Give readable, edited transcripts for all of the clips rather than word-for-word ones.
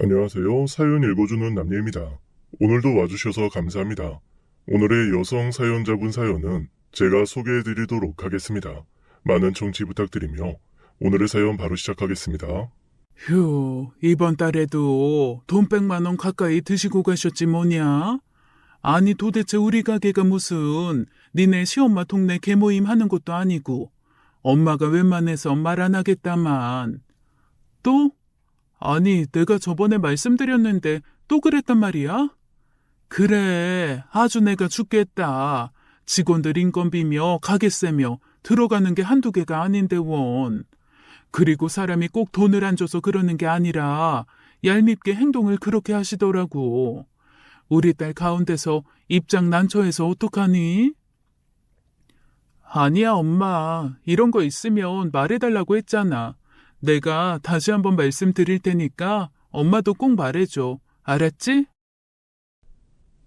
안녕하세요. 사연 읽어주는 남녀입니다. 오늘도 와주셔서 감사합니다. 오늘의 여성 사연자분 사연은 제가 소개해드리도록 하겠습니다. 많은 청취 부탁드리며 오늘의 사연 바로 시작하겠습니다. 휴, 이번 달에도 돈 100만 원 가까이 드시고 가셨지 뭐냐? 아니 도대체 우리 가게가 무슨 니네 시엄마 동네 개모임 하는 것도 아니고 엄마가 웬만해서 말 안 하겠다만. 또? 아니 내가 저번에 말씀드렸는데 또 그랬단 말이야? 그래, 아주 내가 죽겠다. 직원들 인건비며 가게세며 들어가는 게 한두 개가 아닌데 원. 그리고 사람이 꼭 돈을 안 줘서 그러는 게 아니라 얄밉게 행동을 그렇게 하시더라고. 우리 딸 가운데서 입장 난처해서 어떡하니? 아니야, 엄마. 이런 거 있으면 말해달라고 했잖아. 내가 다시 한번 말씀드릴 테니까 엄마도 꼭 말해줘. 알았지?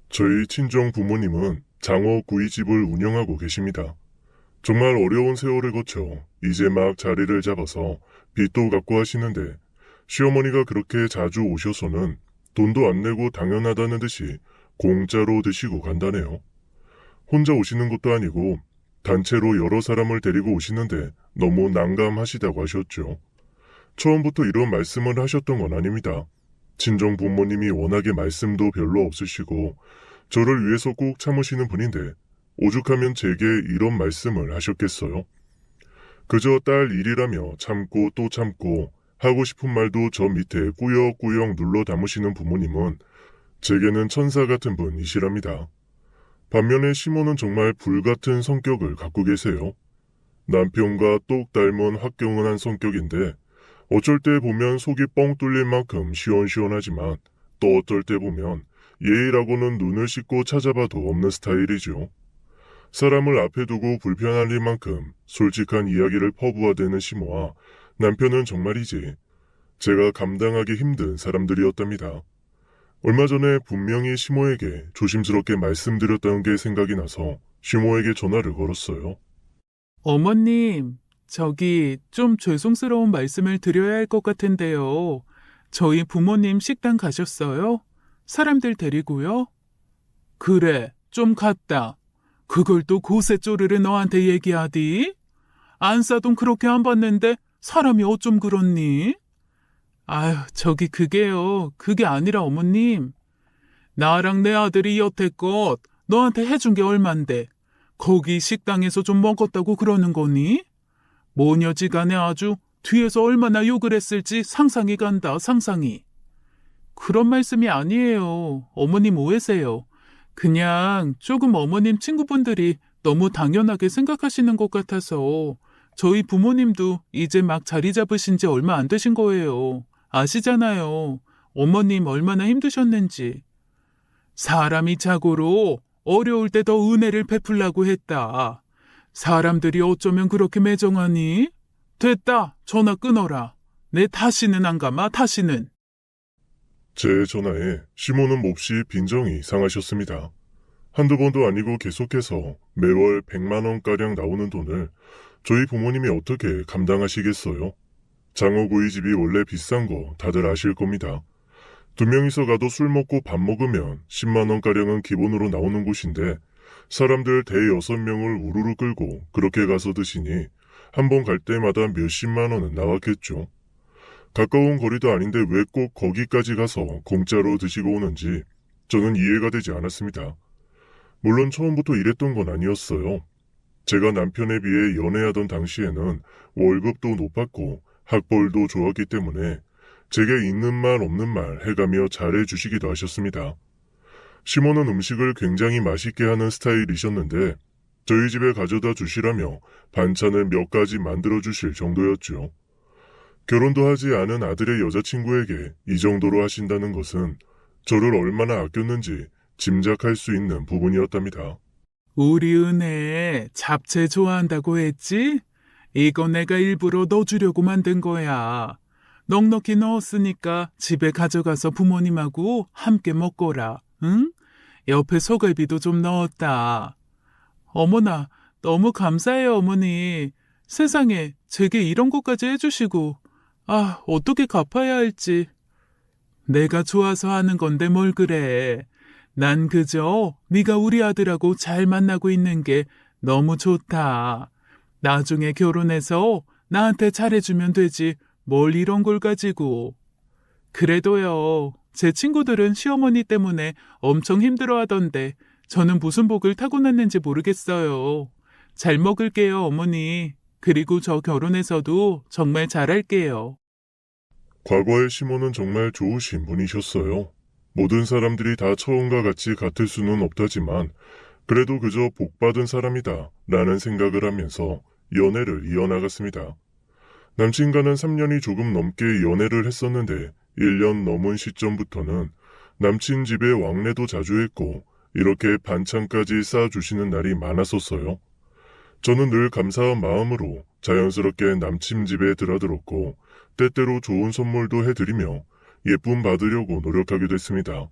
저희 친정 부모님은 장어 구이집을 운영하고 계십니다. 정말 어려운 세월을 거쳐 이제 막 자리를 잡아서 빚도 갚고 하시는데 시어머니가 그렇게 자주 오셔서는 돈도 안 내고 당연하다는 듯이 공짜로 드시고 간다네요. 혼자 오시는 것도 아니고 단체로 여러 사람을 데리고 오시는데 너무 난감하시다고 하셨죠. 처음부터 이런 말씀을 하셨던 건 아닙니다. 친정 부모님이 워낙에 말씀도 별로 없으시고 저를 위해서 꼭 참으시는 분인데 오죽하면 제게 이런 말씀을 하셨겠어요. 그저 딸 일이라며 참고 또 참고 하고 싶은 말도 저 밑에 꾸역꾸역 눌러 담으시는 부모님은 제게는 천사 같은 분이시랍니다. 반면에 시모는 정말 불같은 성격을 갖고 계세요. 남편과 똑 닮은 화끈한 성격인데 어쩔 때 보면 속이 뻥 뚫릴 만큼 시원시원하지만 또 어떨 때 보면 예의라고는 눈을 씻고 찾아봐도 없는 스타일이죠. 사람을 앞에 두고 불편할 일만큼 솔직한 이야기를 퍼부어대는 시모와 남편은 정말이지 제가 감당하기 힘든 사람들이었답니다. 얼마 전에 분명히 시모에게 조심스럽게 말씀드렸다는 게 생각이 나서 시모에게 전화를 걸었어요. 어머님, 저기 좀 죄송스러운 말씀을 드려야 할 것 같은데요. 저희 부모님 식당 가셨어요? 사람들 데리고요? 그래, 좀 갔다. 그걸 또 고세 쪼르르 너한테 얘기하디? 안 싸돈 그렇게 안 받는데 사람이 어쩜 그렇니? 아휴, 저기 그게 아니라 어머님. 나랑 내 아들이 여태껏 너한테 해준 게 얼만데 거기 식당에서 좀 먹었다고 그러는 거니? 모녀지간에 아주 뒤에서 얼마나 욕을 했을지 상상이 간다, 상상이. 그런 말씀이 아니에요. 어머님 오해세요. 그냥 조금 어머님 친구분들이 너무 당연하게 생각하시는 것 같아서 저희 부모님도 이제 막 자리 잡으신 지 얼마 안 되신 거예요. 아시잖아요. 어머님 얼마나 힘드셨는지. 사람이 자고로 어려울 때 더 은혜를 베풀라고 했다. 사람들이 어쩌면 그렇게 매정하니? 됐다. 전화 끊어라. 내 다시는 안 감아, 다시는. 제 전화에 시모는 몹시 빈정이 상하셨습니다. 한두 번도 아니고 계속해서 매월 100만 원가량 나오는 돈을 저희 부모님이 어떻게 감당하시겠어요? 장어구이집이 원래 비싼 거 다들 아실 겁니다. 두 명이서 가도 술 먹고 밥 먹으면 10만 원가량은 기본으로 나오는 곳인데 사람들 대여섯 명을 우르르 끌고 그렇게 가서 드시니 한 번 갈 때마다 몇십만 원은 나왔겠죠. 가까운 거리도 아닌데 왜 꼭 거기까지 가서 공짜로 드시고 오는지 저는 이해가 되지 않았습니다. 물론 처음부터 이랬던 건 아니었어요. 제가 남편에 비해 연애하던 당시에는 월급도 높았고 학벌도 좋았기 때문에 제게 있는 말 없는 말 해가며 잘해주시기도 하셨습니다. 시모는 음식을 굉장히 맛있게 하는 스타일이셨는데 저희 집에 가져다 주시라며 반찬을 몇 가지 만들어 주실 정도였죠. 결혼도 하지 않은 아들의 여자친구에게 이 정도로 하신다는 것은 저를 얼마나 아꼈는지 짐작할 수 있는 부분이었답니다. 우리 은혜 잡채 좋아한다고 했지? 이거 내가 일부러 넣어주려고 만든 거야. 넉넉히 넣었으니까 집에 가져가서 부모님하고 함께 먹거라. 응? 옆에 소갈비도 좀 넣었다. 어머나, 너무 감사해요, 어머니. 세상에, 제게 이런 것까지 해주시고. 아, 어떻게 갚아야 할지. 내가 좋아서 하는 건데 뭘 그래. 난 그저 네가 우리 아들하고 잘 만나고 있는 게 너무 좋다. 나중에 결혼해서 나한테 잘해주면 되지. 뭘 이런 걸 가지고. 그래도요. 제 친구들은 시어머니 때문에 엄청 힘들어 하던데 저는 무슨 복을 타고났는지 모르겠어요. 잘 먹을게요, 어머니. 그리고 저 결혼해서도 정말 잘할게요. 과거의 시몬은 정말 좋으신 분이셨어요. 모든 사람들이 다 처음과 같이 같을 수는 없다지만 그래도 그저 복받은 사람이다 라는 생각을 하면서 연애를 이어나갔습니다. 남친과는 3년이 조금 넘게 연애를 했었는데 1년 넘은 시점부터는 남친 집에 왕래도 자주 했고 이렇게 반찬까지 싸주시는 날이 많았었어요. 저는 늘 감사한 마음으로 자연스럽게 남친 집에 드나들었고 때때로 좋은 선물도 해드리며 예쁨 받으려고 노력하기도 했습니다.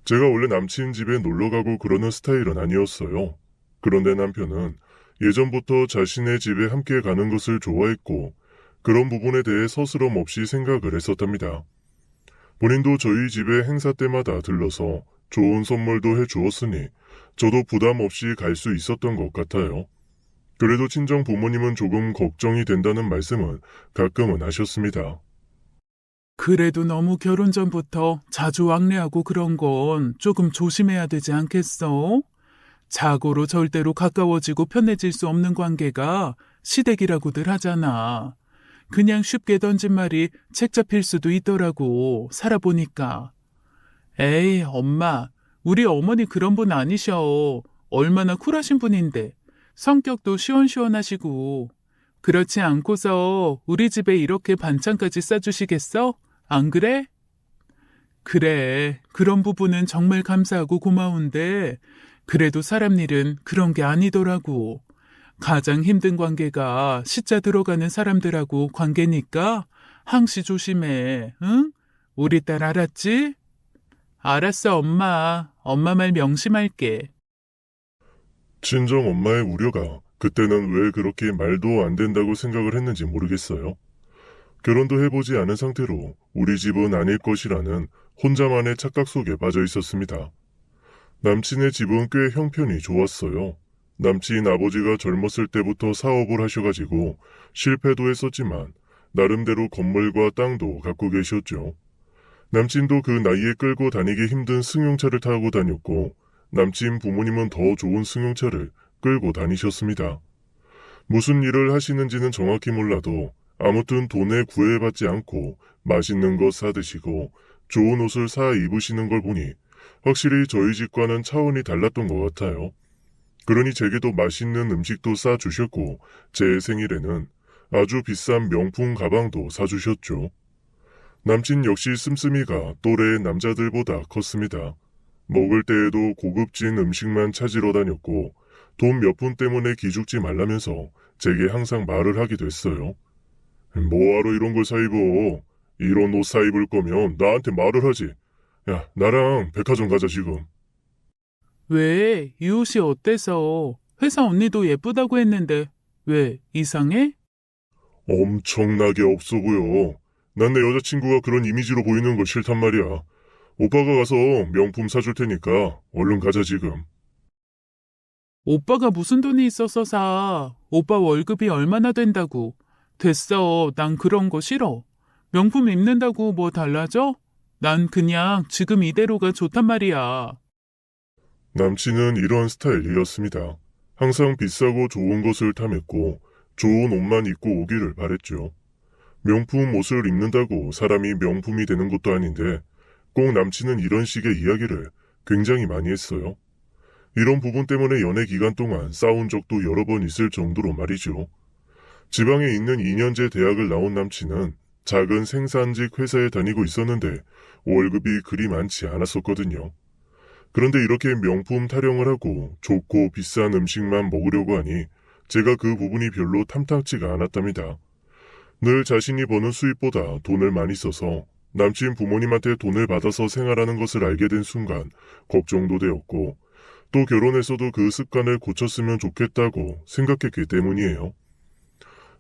제가 원래 남친 집에 놀러가고 그러는 스타일은 아니었어요. 그런데 남편은 예전부터 자신의 집에 함께 가는 것을 좋아했고 그런 부분에 대해 서스럼 없이 생각을 했었답니다. 본인도 저희 집에 행사 때마다 들러서 좋은 선물도 해주었으니 저도 부담 없이 갈 수 있었던 것 같아요. 그래도 친정 부모님은 조금 걱정이 된다는 말씀은 가끔은 하셨습니다. 그래도 너무 결혼 전부터 자주 왕래하고 그런 건 조금 조심해야 되지 않겠어? 자고로 절대로 가까워지고 편해질 수 없는 관계가 시댁이라고들 하잖아. 그냥 쉽게 던진 말이 책 잡힐 수도 있더라고, 살아보니까. 에이, 엄마, 우리 어머니 그런 분 아니셔. 얼마나 쿨하신 분인데. 성격도 시원시원하시고. 그렇지 않고서 우리 집에 이렇게 반찬까지 싸주시겠어? 안 그래? 그래, 그런 부분은 정말 감사하고 고마운데, 그래도 사람 일은 그런 게 아니더라고. 가장 힘든 관계가 시자 들어가는 사람들하고 관계니까 항시 조심해, 응? 우리 딸 알았지? 알았어, 엄마. 엄마 말 명심할게. 친정 엄마의 우려가 그때는 왜 그렇게 말도 안 된다고 생각을 했는지 모르겠어요. 결혼도 해보지 않은 상태로 우리 집은 아닐 것이라는 혼자만의 착각 속에 빠져 있었습니다. 남친의 집은 꽤 형편이 좋았어요. 남친 아버지가 젊었을 때부터 사업을 하셔가지고 실패도 했었지만 나름대로 건물과 땅도 갖고 계셨죠. 남친도 그 나이에 끌고 다니기 힘든 승용차를 타고 다녔고 남친 부모님은 더 좋은 승용차를 끌고 다니셨습니다. 무슨 일을 하시는지는 정확히 몰라도 아무튼 돈에 구애받지 않고 맛있는 것 사드시고 좋은 옷을 사 입으시는 걸 보니 확실히 저희 집과는 차원이 달랐던 것 같아요. 그러니 제게도 맛있는 음식도 싸주셨고 제 생일에는 아주 비싼 명품 가방도 사주셨죠. 남친 역시 씀씀이가 또래의 남자들보다 컸습니다. 먹을 때에도 고급진 음식만 찾으러 다녔고 돈 몇 푼 때문에 기죽지 말라면서 제게 항상 말을 하기도 했어요. 뭐하러 이런 걸 사 입어? 이런 옷 사 입을 거면 나한테 말을 하지. 야, 나랑 백화점 가자 지금. 왜? 이 옷이 어때서? 회사 언니도 예쁘다고 했는데 왜? 이상해? 엄청나게 없어 보여. 난 내 여자친구가 그런 이미지로 보이는 거 싫단 말이야. 오빠가 가서 명품 사줄 테니까 얼른 가자 지금. 오빠가 무슨 돈이 있어서 사. 오빠 월급이 얼마나 된다고. 됐어. 난 그런 거 싫어. 명품 입는다고 뭐 달라져? 난 그냥 지금 이대로가 좋단 말이야. 남친은 이런 스타일이었습니다. 항상 비싸고 좋은 것을 탐했고 좋은 옷만 입고 오기를 바랬죠. 명품 옷을 입는다고 사람이 명품이 되는 것도 아닌데 꼭 남친은 이런 식의 이야기를 굉장히 많이 했어요. 이런 부분 때문에 연애 기간 동안 싸운 적도 여러 번 있을 정도로 말이죠. 지방에 있는 2년제 대학을 나온 남친은 작은 생산직 회사에 다니고 있었는데 월급이 그리 많지 않았었거든요. 그런데 이렇게 명품 타령을 하고 좋고 비싼 음식만 먹으려고 하니 제가 그 부분이 별로 탐탁지가 않았답니다. 늘 자신이 버는 수입보다 돈을 많이 써서 남친 부모님한테 돈을 받아서 생활하는 것을 알게 된 순간 걱정도 되었고 또 결혼해서도 그 습관을 고쳤으면 좋겠다고 생각했기 때문이에요.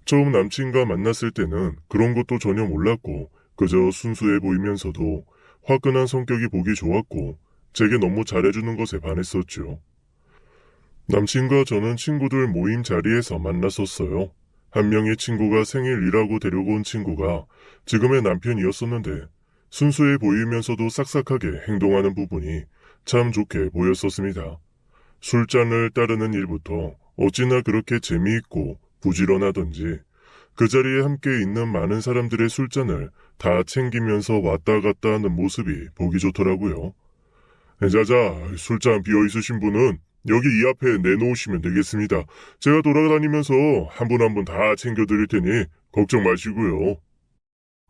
처음 남친과 만났을 때는 그런 것도 전혀 몰랐고 그저 순수해 보이면서도 화끈한 성격이 보기 좋았고 제게 너무 잘해주는 것에 반했었죠. 남친과 저는 친구들 모임 자리에서 만났었어요. 한 명의 친구가 생일이라고 데리고 온 친구가 지금의 남편이었었는데 순수해 보이면서도 싹싹하게 행동하는 부분이 참 좋게 보였었습니다. 술잔을 따르는 일부터 어찌나 그렇게 재미있고 부지런하던지 그 자리에 함께 있는 많은 사람들의 술잔을 다 챙기면서 왔다 갔다 하는 모습이 보기 좋더라고요. 자자, 술잔 비어있으신 분은 여기 이 앞에 내놓으시면 되겠습니다. 제가 돌아다니면서 한 분 한 분 다 챙겨드릴 테니 걱정 마시고요.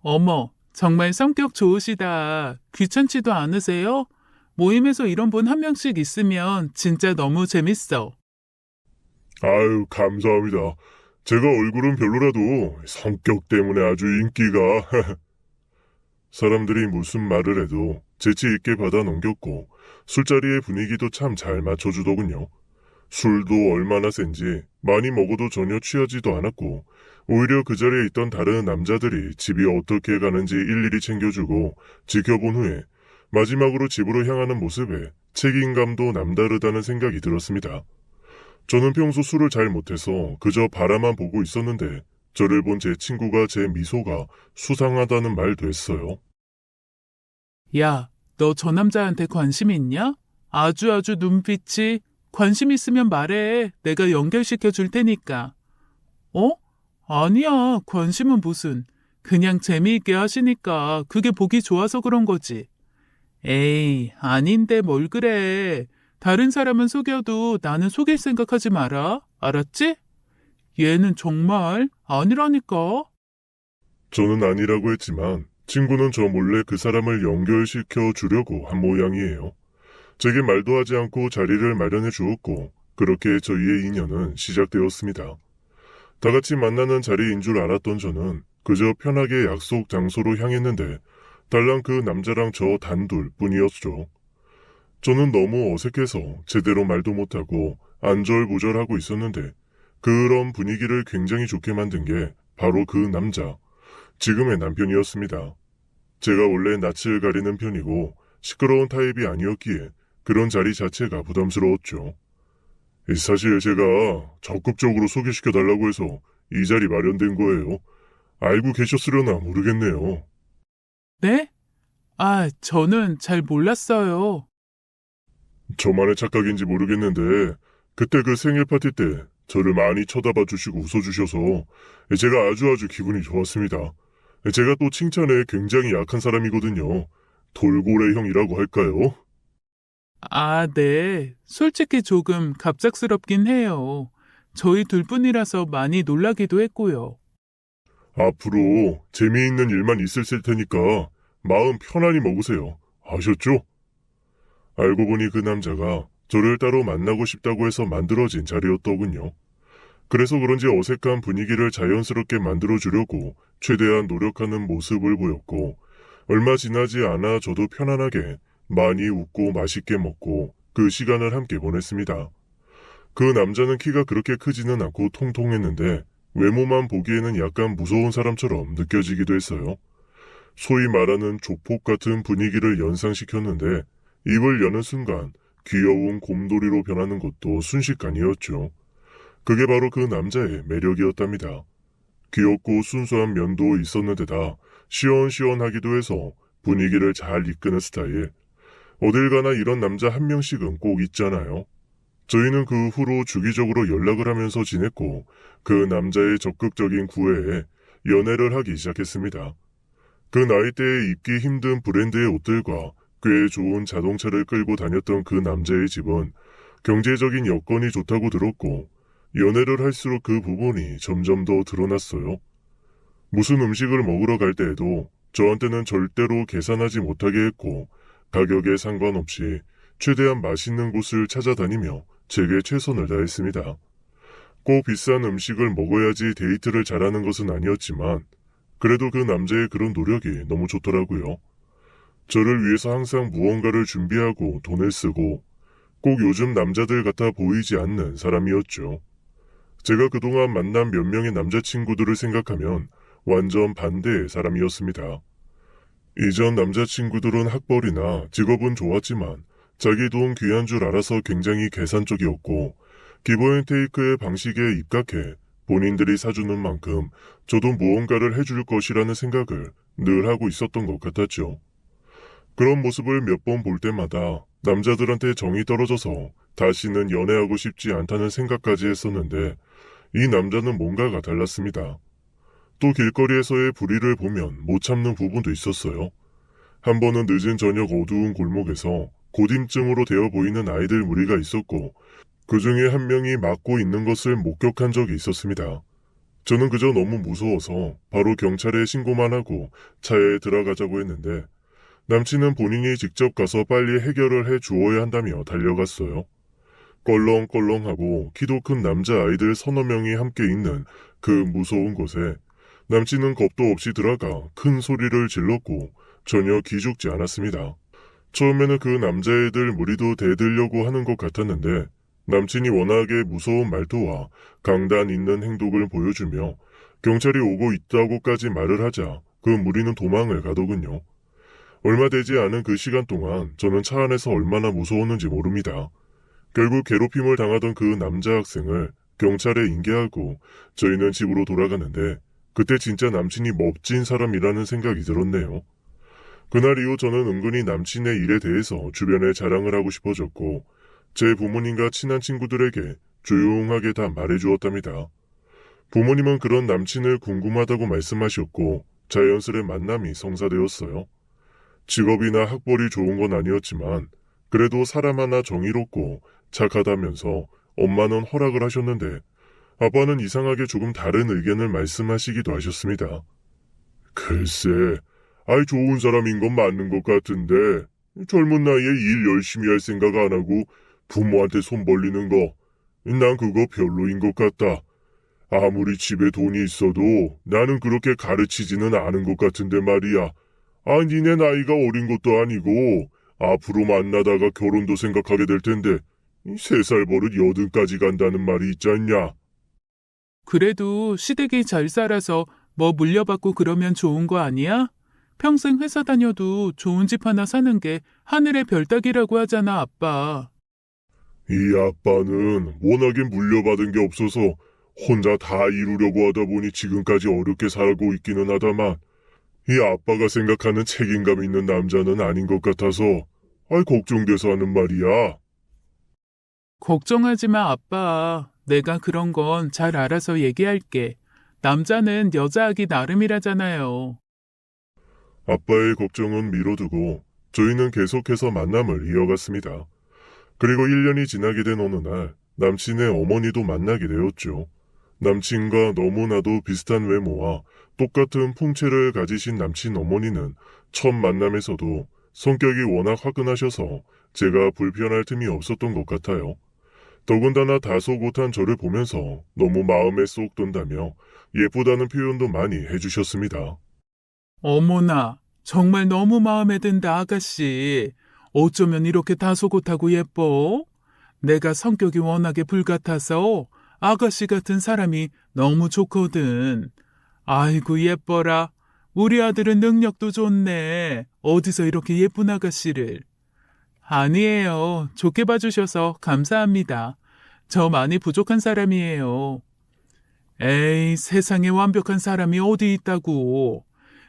어머, 정말 성격 좋으시다. 귀찮지도 않으세요? 모임에서 이런 분 한 명씩 있으면 진짜 너무 재밌어. 아유, 감사합니다. 제가 얼굴은 별로라도 성격 때문에 아주 인기가... 사람들이 무슨 말을 해도 재치 있게 받아 넘겼고 술자리의 분위기도 참 잘 맞춰주더군요. 술도 얼마나 센지 많이 먹어도 전혀 취하지도 않았고 오히려 그 자리에 있던 다른 남자들이 집이 어떻게 가는지 일일이 챙겨주고 지켜본 후에 마지막으로 집으로 향하는 모습에 책임감도 남다르다는 생각이 들었습니다. 저는 평소 술을 잘 못해서 그저 바라만 보고 있었는데 저를 본 제 친구가 제 미소가 수상하다는 말도 했어요. 야, 너 저 남자한테 관심 있냐? 아주 눈빛이 관심 있으면 말해. 내가 연결시켜 줄 테니까. 어? 아니야. 관심은 무슨. 그냥 재미있게 하시니까 그게 보기 좋아서 그런 거지. 에이, 아닌데 뭘 그래. 다른 사람은 속여도 나는 속일 생각하지 마라. 알았지? 얘는 정말 아니라니까. 저는 아니라고 했지만 친구는 저 몰래 그 사람을 연결시켜 주려고 한 모양이에요. 제게 말도 하지 않고 자리를 마련해 주었고 그렇게 저희의 인연은 시작되었습니다. 다 같이 만나는 자리인 줄 알았던 저는 그저 편하게 약속 장소로 향했는데 달랑 그 남자랑 저 단둘 뿐이었죠. 저는 너무 어색해서 제대로 말도 못하고 안절부절하고 있었는데 그런 분위기를 굉장히 좋게 만든 게 바로 그 남자, 지금의 남편이었습니다. 제가 원래 낯을 가리는 편이고 시끄러운 타입이 아니었기에 그런 자리 자체가 부담스러웠죠. 사실 제가 적극적으로 소개시켜달라고 해서 이 자리 마련된 거예요. 알고 계셨으려나 모르겠네요. 네? 아, 저는 잘 몰랐어요. 저만의 착각인지 모르겠는데 그때 그 생일 파티 때 저를 많이 쳐다봐 주시고 웃어주셔서 제가 아주 기분이 좋았습니다. 제가 또 칭찬에 굉장히 약한 사람이거든요. 돌고래형이라고 할까요? 아, 네. 솔직히 조금 갑작스럽긴 해요. 저희 둘뿐이라서 많이 놀라기도 했고요. 앞으로 재미있는 일만 있을 테니까 마음 편안히 먹으세요. 아셨죠? 알고 보니 그 남자가 저를 따로 만나고 싶다고 해서 만들어진 자리였더군요. 그래서 그런지 어색한 분위기를 자연스럽게 만들어주려고 최대한 노력하는 모습을 보였고 얼마 지나지 않아 저도 편안하게 많이 웃고 맛있게 먹고 그 시간을 함께 보냈습니다. 그 남자는 키가 그렇게 크지는 않고 통통했는데 외모만 보기에는 약간 무서운 사람처럼 느껴지기도 했어요. 소위 말하는 조폭 같은 분위기를 연상시켰는데 입을 여는 순간 귀여운 곰돌이로 변하는 것도 순식간이었죠. 그게 바로 그 남자의 매력이었답니다. 귀엽고 순수한 면도 있었는데다 시원시원하기도 해서 분위기를 잘 이끄는 스타일. 어딜 가나 이런 남자 한 명씩은 꼭 있잖아요. 저희는 그 후로 주기적으로 연락을 하면서 지냈고 그 남자의 적극적인 구애에 연애를 하기 시작했습니다. 그 나이대에 입기 힘든 브랜드의 옷들과 꽤 좋은 자동차를 끌고 다녔던 그 남자의 집은 경제적인 여건이 좋다고 들었고 연애를 할수록 그 부분이 점점 더 드러났어요. 무슨 음식을 먹으러 갈 때에도 저한테는 절대로 계산하지 못하게 했고 가격에 상관없이 최대한 맛있는 곳을 찾아다니며 제게 최선을 다했습니다. 꼭 비싼 음식을 먹어야지 데이트를 잘하는 것은 아니었지만 그래도 그 남자의 그런 노력이 너무 좋더라고요. 저를 위해서 항상 무언가를 준비하고 돈을 쓰고 꼭 요즘 남자들 같아 보이지 않는 사람이었죠. 제가 그동안 만난 몇 명의 남자친구들을 생각하면 완전 반대의 사람이었습니다. 이전 남자친구들은 학벌이나 직업은 좋았지만 자기 돈 귀한 줄 알아서 굉장히 계산적이었고 기브앤테이크의 방식에 입각해 본인들이 사주는 만큼 저도 무언가를 해줄 것이라는 생각을 늘 하고 있었던 것 같았죠. 그런 모습을 몇 번 볼 때마다 남자들한테 정이 떨어져서 다시는 연애하고 싶지 않다는 생각까지 했었는데 이 남자는 뭔가가 달랐습니다. 또 길거리에서의 불의를 보면 못 참는 부분도 있었어요. 한 번은 늦은 저녁 어두운 골목에서 고dim증으로 되어 보이는 아이들 무리가 있었고 그 중에 한 명이 맞고 있는 것을 목격한 적이 있었습니다. 저는 그저 너무 무서워서 바로 경찰에 신고만 하고 차에 들어가자고 했는데 남친은 본인이 직접 가서 빨리 해결을 해 주어야 한다며 달려갔어요. 껄렁껄렁하고 키도 큰 남자아이들 서너 명이 함께 있는 그 무서운 곳에 남친은 겁도 없이 들어가 큰 소리를 질렀고 전혀 기죽지 않았습니다. 처음에는 그 남자애들 무리도 대들려고 하는 것 같았는데 남친이 워낙에 무서운 말투와 강단 있는 행동을 보여주며 경찰이 오고 있다고까지 말을 하자 그 무리는 도망을 가더군요. 얼마 되지 않은 그 시간 동안 저는 차 안에서 얼마나 무서웠는지 모릅니다. 결국 괴롭힘을 당하던 그 남자 학생을 경찰에 인계하고 저희는 집으로 돌아가는데 그때 진짜 남친이 멋진 사람이라는 생각이 들었네요. 그날 이후 저는 은근히 남친의 일에 대해서 주변에 자랑을 하고 싶어졌고 제 부모님과 친한 친구들에게 조용하게 다 말해주었답니다. 부모님은 그런 남친을 궁금하다고 말씀하셨고 자연스레 만남이 성사되었어요. 직업이나 학벌이 좋은 건 아니었지만 그래도 사람 하나 정의롭고 착하다면서 엄마는 허락을 하셨는데 아빠는 이상하게 조금 다른 의견을 말씀하시기도 하셨습니다. 글쎄, 아이 좋은 사람인 건 맞는 것 같은데 젊은 나이에 일 열심히 할 생각 안 하고 부모한테 손 벌리는 거, 난 그거 별로인 것 같다. 아무리 집에 돈이 있어도 나는 그렇게 가르치지는 않은 것 같은데 말이야. 아, 니네 나이가 어린 것도 아니고 앞으로 만나다가 결혼도 생각하게 될 텐데 3살 버릇 80까지 간다는 말이 있지 않냐? 그래도 시댁이 잘 살아서 뭐 물려받고 그러면 좋은 거 아니야? 평생 회사 다녀도 좋은 집 하나 사는 게 하늘의 별 따기라고 하잖아, 아빠. 이 아빠는 워낙에 물려받은 게 없어서 혼자 다 이루려고 하다 보니 지금까지 어렵게 살고 있기는 하다만 이 아빠가 생각하는 책임감 있는 남자는 아닌 것 같아서 걱정돼서 하는 말이야. 걱정하지 마, 아빠. 내가 그런 건 잘 알아서 얘기할게. 남자는 여자하기 나름이라잖아요. 아빠의 걱정은 미뤄두고 저희는 계속해서 만남을 이어갔습니다. 그리고 1년이 지나게 된 어느 날 남친의 어머니도 만나게 되었죠. 남친과 너무나도 비슷한 외모와 똑같은 풍채를 가지신 남친 어머니는 첫 만남에서도 성격이 워낙 화끈하셔서 제가 불편할 틈이 없었던 것 같아요. 더군다나 다소 못한 저를 보면서 너무 마음에 쏙 든다며 예쁘다는 표현도 많이 해주셨습니다. 어머나, 정말 너무 마음에 든다, 아가씨. 어쩌면 이렇게 다소곳하고 예뻐? 내가 성격이 워낙에 불같아서 아가씨 같은 사람이 너무 좋거든. 아이고, 예뻐라. 우리 아들은 능력도 좋네. 어디서 이렇게 예쁜 아가씨를. 아니에요. 좋게 봐주셔서 감사합니다. 저 많이 부족한 사람이에요. 에이, 세상에 완벽한 사람이 어디 있다고.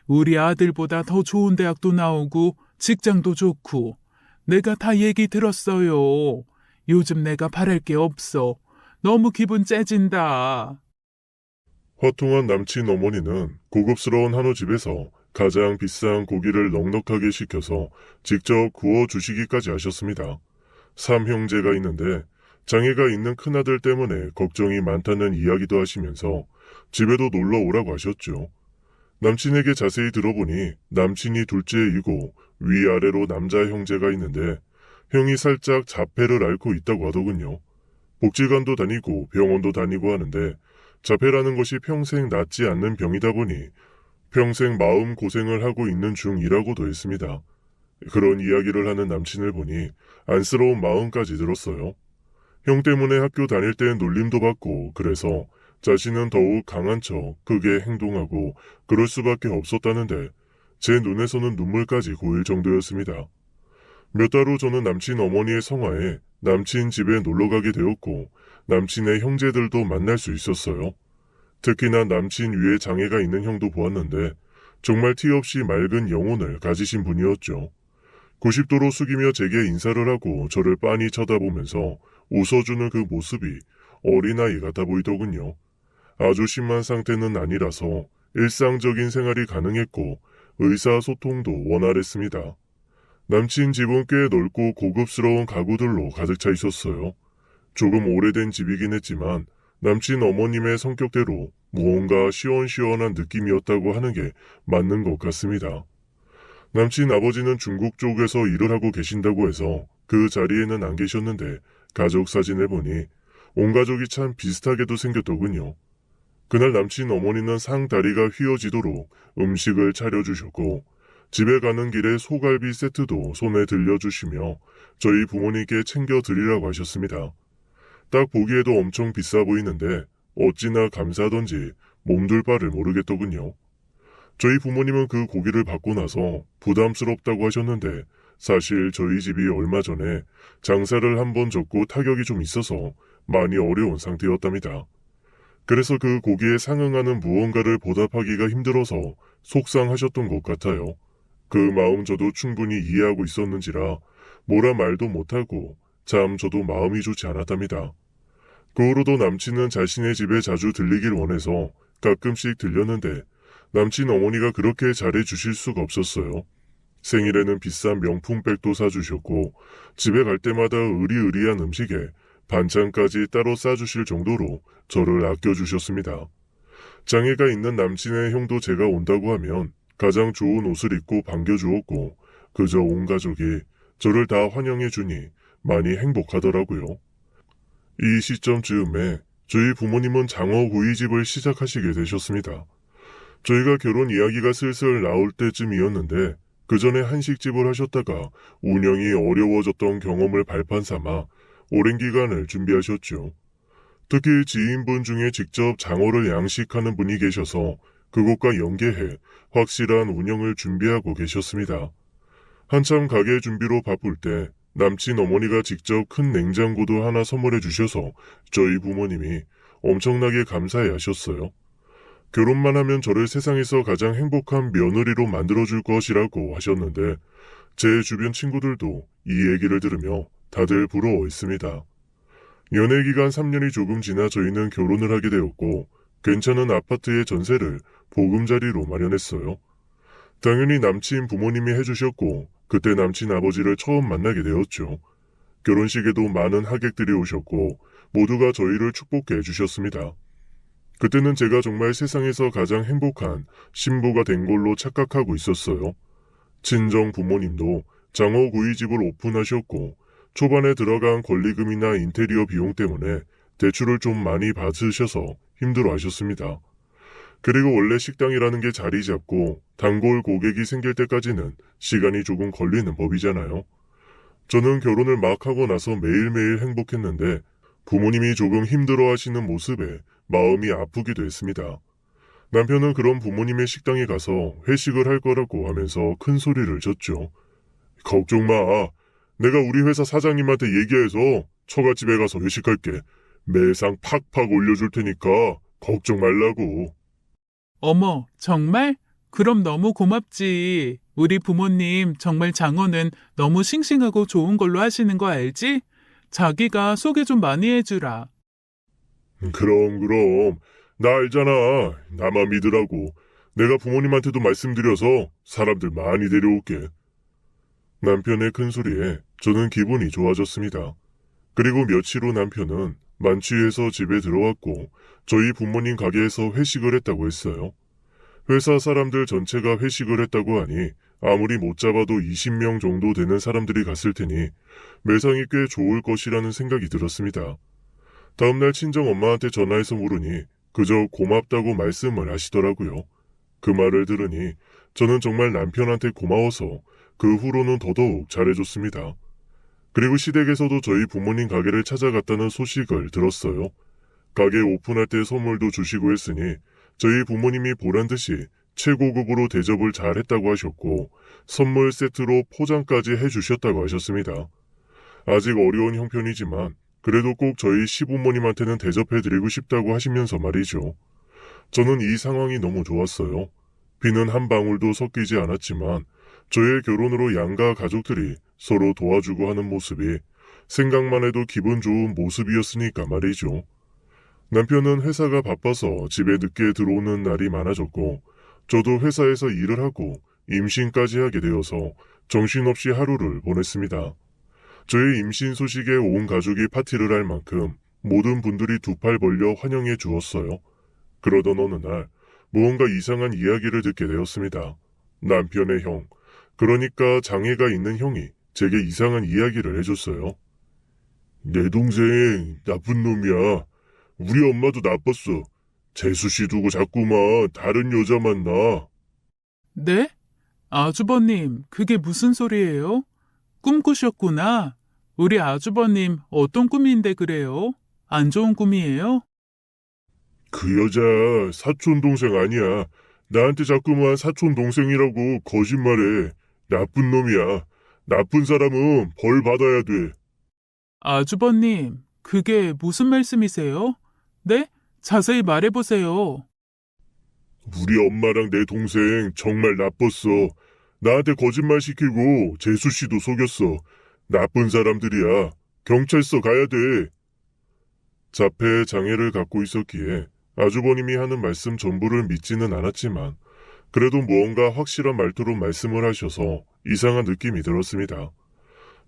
우리 아들보다 더 좋은 대학도 나오고 직장도 좋고 내가 다 얘기 들었어요. 요즘 내가 바랄 게 없어. 너무 기분 째진다. 화통한 남친 어머니는 고급스러운 한우집에서 가장 비싼 고기를 넉넉하게 시켜서 직접 구워주시기까지 하셨습니다. 3형제가 있는데 장애가 있는 큰아들 때문에 걱정이 많다는 이야기도 하시면서 집에도 놀러 오라고 하셨죠. 남친에게 자세히 들어보니 남친이 둘째이고 위아래로 남자 형제가 있는데 형이 살짝 자폐를 앓고 있다고 하더군요. 복지관도 다니고 병원도 다니고 하는데 자폐라는 것이 평생 낫지 않는 병이다 보니 평생 마음 고생을 하고 있는 중이라고도 했습니다. 그런 이야기를 하는 남친을 보니 안쓰러운 마음까지 들었어요. 형 때문에 학교 다닐 때 놀림도 받고 그래서 자신은 더욱 강한 척 크게 행동하고 그럴 수밖에 없었다는데 제 눈에서는 눈물까지 고일 정도였습니다. 몇 달 후 저는 남친 어머니의 성화에 남친 집에 놀러가게 되었고 남친의 형제들도 만날 수 있었어요. 특히나 남친 위에 장애가 있는 형도 보았는데 정말 티 없이 맑은 영혼을 가지신 분이었죠. 90도로 숙이며 제게 인사를 하고 저를 빤히 쳐다보면서 웃어주는 그 모습이 어린아이 같아 보이더군요. 아주 심한 상태는 아니라서 일상적인 생활이 가능했고 의사소통도 원활했습니다. 남친 집은 꽤 넓고 고급스러운 가구들로 가득 차 있었어요. 조금 오래된 집이긴 했지만 남친 어머님의 성격대로 무언가 시원시원한 느낌이었다고 하는 게 맞는 것 같습니다. 남친 아버지는 중국 쪽에서 일을 하고 계신다고 해서 그 자리에는 안 계셨는데 가족 사진을 보니 온 가족이 참 비슷하게도 생겼더군요. 그날 남친 어머니는 상다리가 휘어지도록 음식을 차려주셨고 집에 가는 길에 소갈비 세트도 손에 들려주시며 저희 부모님께 챙겨드리라고 하셨습니다. 딱 보기에도 엄청 비싸 보이는데 어찌나 감사하던지 몸둘 바를 모르겠더군요. 저희 부모님은 그 고기를 받고 나서 부담스럽다고 하셨는데 사실 저희 집이 얼마 전에 장사를 한번 접고 타격이 좀 있어서 많이 어려운 상태였답니다. 그래서 그 고기에 상응하는 무언가를 보답하기가 힘들어서 속상하셨던 것 같아요. 그 마음 저도 충분히 이해하고 있었는지라 뭐라 말도 못하고 참 저도 마음이 좋지 않았답니다. 그 후로도 남친은 자신의 집에 자주 들리길 원해서 가끔씩 들렸는데 남친 어머니가 그렇게 잘해주실 수가 없었어요. 생일에는 비싼 명품백도 사주셨고 집에 갈 때마다 의리의리한 음식에 반찬까지 따로 싸주실 정도로 저를 아껴주셨습니다. 장애가 있는 남친의 형도 제가 온다고 하면 가장 좋은 옷을 입고 반겨주었고 그저 온 가족이 저를 다 환영해주니 많이 행복하더라고요. 이 시점쯤에 저희 부모님은 장어구이집을 시작하시게 되셨습니다. 저희가 결혼 이야기가 슬슬 나올 때쯤이었는데 그 전에 한식집을 하셨다가 운영이 어려워졌던 경험을 발판 삼아 오랜 기간을 준비하셨죠. 특히 지인분 중에 직접 장어를 양식하는 분이 계셔서 그곳과 연계해 확실한 운영을 준비하고 계셨습니다. 한참 가게 준비로 바쁠 때 남친 어머니가 직접 큰 냉장고도 하나 선물해 주셔서 저희 부모님이 엄청나게 감사해 하셨어요. 결혼만 하면 저를 세상에서 가장 행복한 며느리로 만들어줄 것이라고 하셨는데 제 주변 친구들도 이 얘기를 들으며 다들 부러워했습니다. 연애기간 3년이 조금 지나 저희는 결혼을 하게 되었고 괜찮은 아파트의 전세를 보금자리로 마련했어요. 당연히 남친 부모님이 해주셨고 그때 남친 아버지를 처음 만나게 되었죠. 결혼식에도 많은 하객들이 오셨고 모두가 저희를 축복해 주셨습니다. 그때는 제가 정말 세상에서 가장 행복한 신부가 된 걸로 착각하고 있었어요. 친정 부모님도 장어구이집을 오픈하셨고 초반에 들어간 권리금이나 인테리어 비용 때문에 대출을 좀 많이 받으셔서 힘들어하셨습니다. 그리고 원래 식당이라는 게 자리 잡고 단골 고객이 생길 때까지는 시간이 조금 걸리는 법이잖아요. 저는 결혼을 막 하고 나서 매일매일 행복했는데 부모님이 조금 힘들어하시는 모습에 마음이 아프기도 했습니다. 남편은 그런 부모님의 식당에 가서 회식을 할 거라고 하면서 큰 소리를 쳤죠. 걱정 마. 내가 우리 회사 사장님한테 얘기해서 처갓집에 가서 회식할게. 매상 팍팍 올려줄 테니까 걱정 말라고. 어머, 정말? 그럼 너무 고맙지. 우리 부모님 정말 장어는 너무 싱싱하고 좋은 걸로 하시는 거 알지? 자기가 소개 좀 많이 해주라. 그럼. 나 알잖아. 나만 믿으라고. 내가 부모님한테도 말씀드려서 사람들 많이 데려올게. 남편의 큰 소리에 저는 기분이 좋아졌습니다. 그리고 며칠 후 남편은 만취해서 집에 들어왔고 저희 부모님 가게에서 회식을 했다고 했어요. 회사 사람들 전체가 회식을 했다고 하니 아무리 못 잡아도 20명 정도 되는 사람들이 갔을 테니 매상이 꽤 좋을 것이라는 생각이 들었습니다. 다음날 친정 엄마한테 전화해서 물으니 그저 고맙다고 말씀을 하시더라고요. 그 말을 들으니 저는 정말 남편한테 고마워서 그 후로는 더더욱 잘해줬습니다. 그리고 시댁에서도 저희 부모님 가게를 찾아갔다는 소식을 들었어요. 가게 오픈할 때 선물도 주시고 했으니 저희 부모님이 보란듯이 최고급으로 대접을 잘 했다고 하셨고 선물 세트로 포장까지 해주셨다고 하셨습니다. 아직 어려운 형편이지만 그래도 꼭 저희 시부모님한테는 대접해드리고 싶다고 하시면서 말이죠. 저는 이 상황이 너무 좋았어요. 비는 한 방울도 섞이지 않았지만 저의 결혼으로 양가 가족들이 서로 도와주고 하는 모습이 생각만 해도 기분 좋은 모습이었으니까 말이죠. 남편은 회사가 바빠서 집에 늦게 들어오는 날이 많아졌고 저도 회사에서 일을 하고 임신까지 하게 되어서 정신없이 하루를 보냈습니다. 저의 임신 소식에 온 가족이 파티를 할 만큼 모든 분들이 두 팔 벌려 환영해 주었어요. 그러던 어느 날 무언가 이상한 이야기를 듣게 되었습니다. 남편의 형, 그러니까 장애가 있는 형이 제게 이상한 이야기를 해줬어요. 내 동생 나쁜 놈이야. 우리 엄마도 나빴어. 재수씨 두고 자꾸만 다른 여자 만나. 네? 아주버님, 그게 무슨 소리예요? 꿈꾸셨구나. 우리 아주버님 어떤 꿈인데 그래요? 안 좋은 꿈이에요? 그 여자 사촌 동생 아니야. 나한테 자꾸만 사촌 동생이라고 거짓말해. 나쁜 놈이야. 나쁜 사람은 벌 받아야 돼. 아주버님, 그게 무슨 말씀이세요? 네? 자세히 말해보세요. 우리 엄마랑 내 동생 정말 나빴어. 나한테 거짓말 시키고 재수 씨도 속였어. 나쁜 사람들이야. 경찰서 가야 돼. 자폐 장애를 갖고 있었기에 아주버님이 하는 말씀 전부를 믿지는 않았지만 그래도 무언가 확실한 말투로 말씀을 하셔서 이상한 느낌이 들었습니다.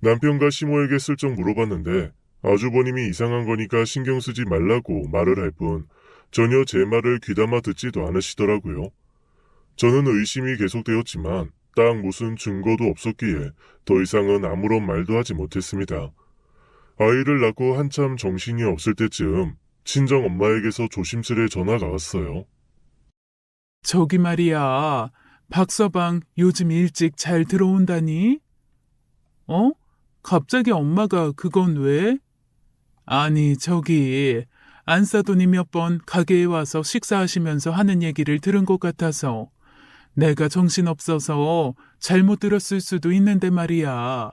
남편과 시모에게 슬쩍 물어봤는데 아주버님이 이상한 거니까 신경 쓰지 말라고 말을 할 뿐 전혀 제 말을 귀담아 듣지도 않으시더라고요. 저는 의심이 계속되었지만 딱 무슨 증거도 없었기에 더 이상은 아무런 말도 하지 못했습니다. 아이를 낳고 한참 정신이 없을 때쯤 친정 엄마에게서 조심스레 전화가 왔어요. 저기 말이야, 박서방 요즘 일찍 잘 들어온다니? 어? 갑자기 엄마가 그건 왜? 아니, 저기, 안사돈이 몇 번 가게에 와서 식사하시면서 하는 얘기를 들은 것 같아서 내가 정신없어서 잘못 들었을 수도 있는데 말이야.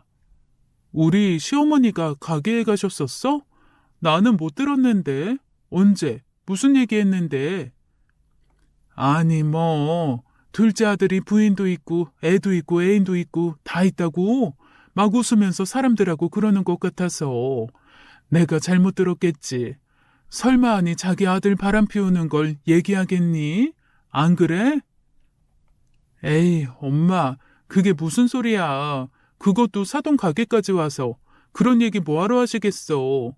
우리 시어머니가 가게에 가셨었어? 나는 못 들었는데. 언제? 무슨 얘기했는데? 아니, 뭐, 둘째 아들이 부인도 있고, 애도 있고, 애인도 있고, 다 있다고? 막 웃으면서 사람들하고 그러는 것 같아서. 내가 잘못 들었겠지. 설마 아니 자기 아들 바람 피우는 걸 얘기하겠니? 안 그래? 에이, 엄마, 그게 무슨 소리야. 그것도 사돈 가게까지 와서. 그런 얘기 뭐하러 하시겠어.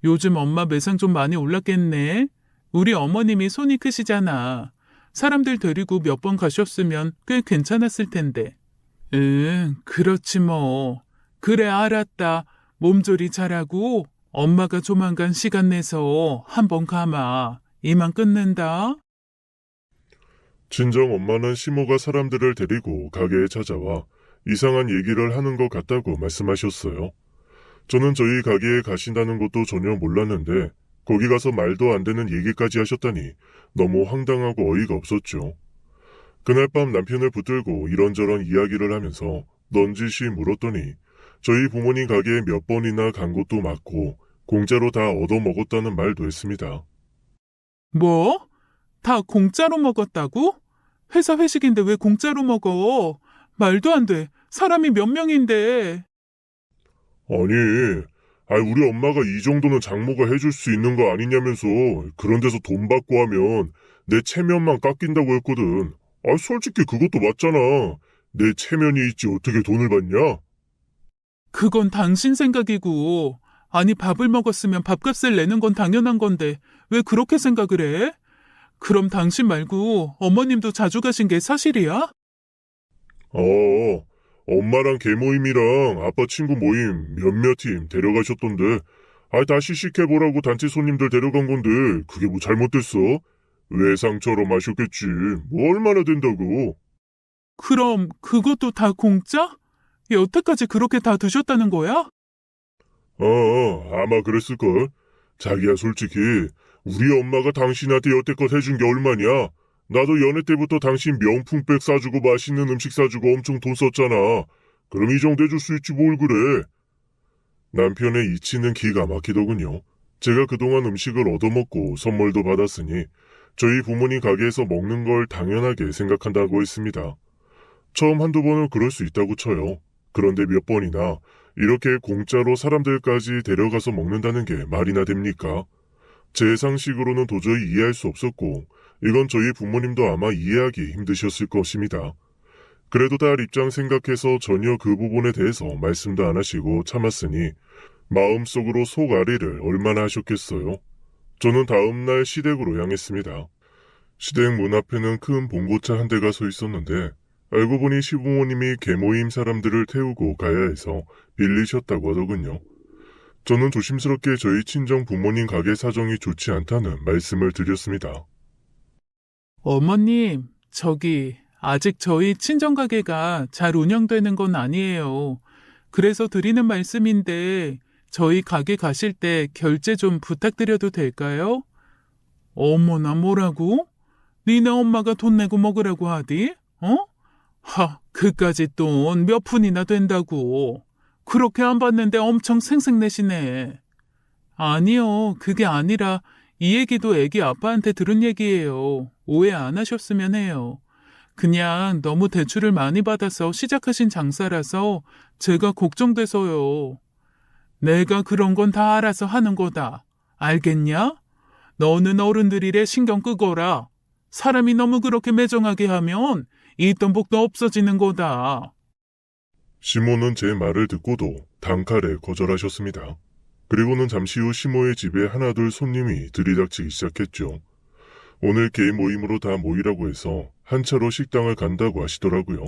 요즘 엄마 매상 좀 많이 올랐겠네. 우리 어머님이 손이 크시잖아. 사람들 데리고 몇 번 가셨으면 꽤 괜찮았을 텐데. 응, 그렇지 뭐. 그래, 알았다. 몸조리 잘하고 엄마가 조만간 시간 내서 한번 가마. 이만 끊는다. 친정 엄마는 시모가 사람들을 데리고 가게에 찾아와 이상한 얘기를 하는 것 같다고 말씀하셨어요. 저는 저희 가게에 가신다는 것도 전혀 몰랐는데 거기 가서 말도 안 되는 얘기까지 하셨다니 너무 황당하고 어이가 없었죠. 그날 밤 남편을 붙들고 이런저런 이야기를 하면서 넌지시 물었더니 저희 부모님 가게에 몇 번이나 간 것도 맞고 공짜로 다 얻어먹었다는 말도 했습니다. 뭐? 다 공짜로 먹었다고? 회사 회식인데 왜 공짜로 먹어? 말도 안 돼. 사람이 몇 명인데. 아니, 우리 엄마가 이 정도는 장모가 해줄 수 있는 거 아니냐면서 그런 데서 돈 받고 하면 내 체면만 깎인다고 했거든. 솔직히 그것도 맞잖아. 내 체면이 있지 어떻게 돈을 받냐? 그건 당신 생각이고. 아니, 밥을 먹었으면 밥값을 내는 건 당연한 건데 왜 그렇게 생각을 해? 그럼 당신 말고 어머님도 자주 가신 게 사실이야? 엄마랑 계모임이랑 아빠 친구 모임 몇몇 팀 데려가셨던데 다시 시켜보라고 단체 손님들 데려간 건데 그게 뭐 잘못됐어? 외상처럼 하셨겠지. 뭐 얼마나 된다고. 그럼 그것도 다 공짜? 여태까지 그렇게 다 드셨다는 거야? 아마 그랬을걸. 자기야 솔직히 우리 엄마가 당신한테 여태껏 해준 게 얼마냐? 나도 연애 때부터 당신 명품백 사주고 맛있는 음식 사주고 엄청 돈 썼잖아. 그럼 이 정도 해줄 수 있지 뭘 그래. 남편의 이치는 기가 막히더군요. 제가 그동안 음식을 얻어먹고 선물도 받았으니 저희 부모님 가게에서 먹는 걸 당연하게 생각한다고 했습니다. 처음 한두 번은 그럴 수 있다고 쳐요. 그런데 몇 번이나 이렇게 공짜로 사람들까지 데려가서 먹는다는 게 말이나 됩니까? 제 상식으로는 도저히 이해할 수 없었고 이건 저희 부모님도 아마 이해하기 힘드셨을 것입니다. 그래도 딸 입장 생각해서 전혀 그 부분에 대해서 말씀도 안 하시고 참았으니 마음속으로 속앓이를 얼마나 하셨겠어요. 저는 다음날 시댁으로 향했습니다. 시댁 문 앞에는 큰 봉고차 한 대가 서 있었는데 알고 보니 시부모님이 계모임 사람들을 태우고 가야 해서 빌리셨다고 하더군요. 저는 조심스럽게 저희 친정 부모님 가게 사정이 좋지 않다는 말씀을 드렸습니다. 어머님, 아직 저희 친정가게가 잘 운영되는 건 아니에요. 그래서 드리는 말씀인데, 저희 가게 가실 때 결제 좀 부탁드려도 될까요? 어머나, 뭐라고? 니네 엄마가 돈 내고 먹으라고 하디? 어? 그까짓 돈 몇 푼이나 된다고. 그렇게 안 받는데 엄청 생색내시네. 아니요, 그게 아니라 이 얘기도 애기 아빠한테 들은 얘기예요. 오해 안 하셨으면 해요. 그냥 너무 대출을 많이 받아서 시작하신 장사라서 제가 걱정돼서요. 내가 그런 건 다 알아서 하는 거다. 알겠냐? 너는 어른들이래 신경 끄거라. 사람이 너무 그렇게 매정하게 하면 있던 복도 없어지는 거다. 시모는 제 말을 듣고도 단칼에 거절하셨습니다. 그리고는 잠시 후 시모의 집에 하나둘 손님이 들이닥치기 시작했죠. 오늘 개 모임으로 다 모이라고 해서 한 차로 식당을 간다고 하시더라고요.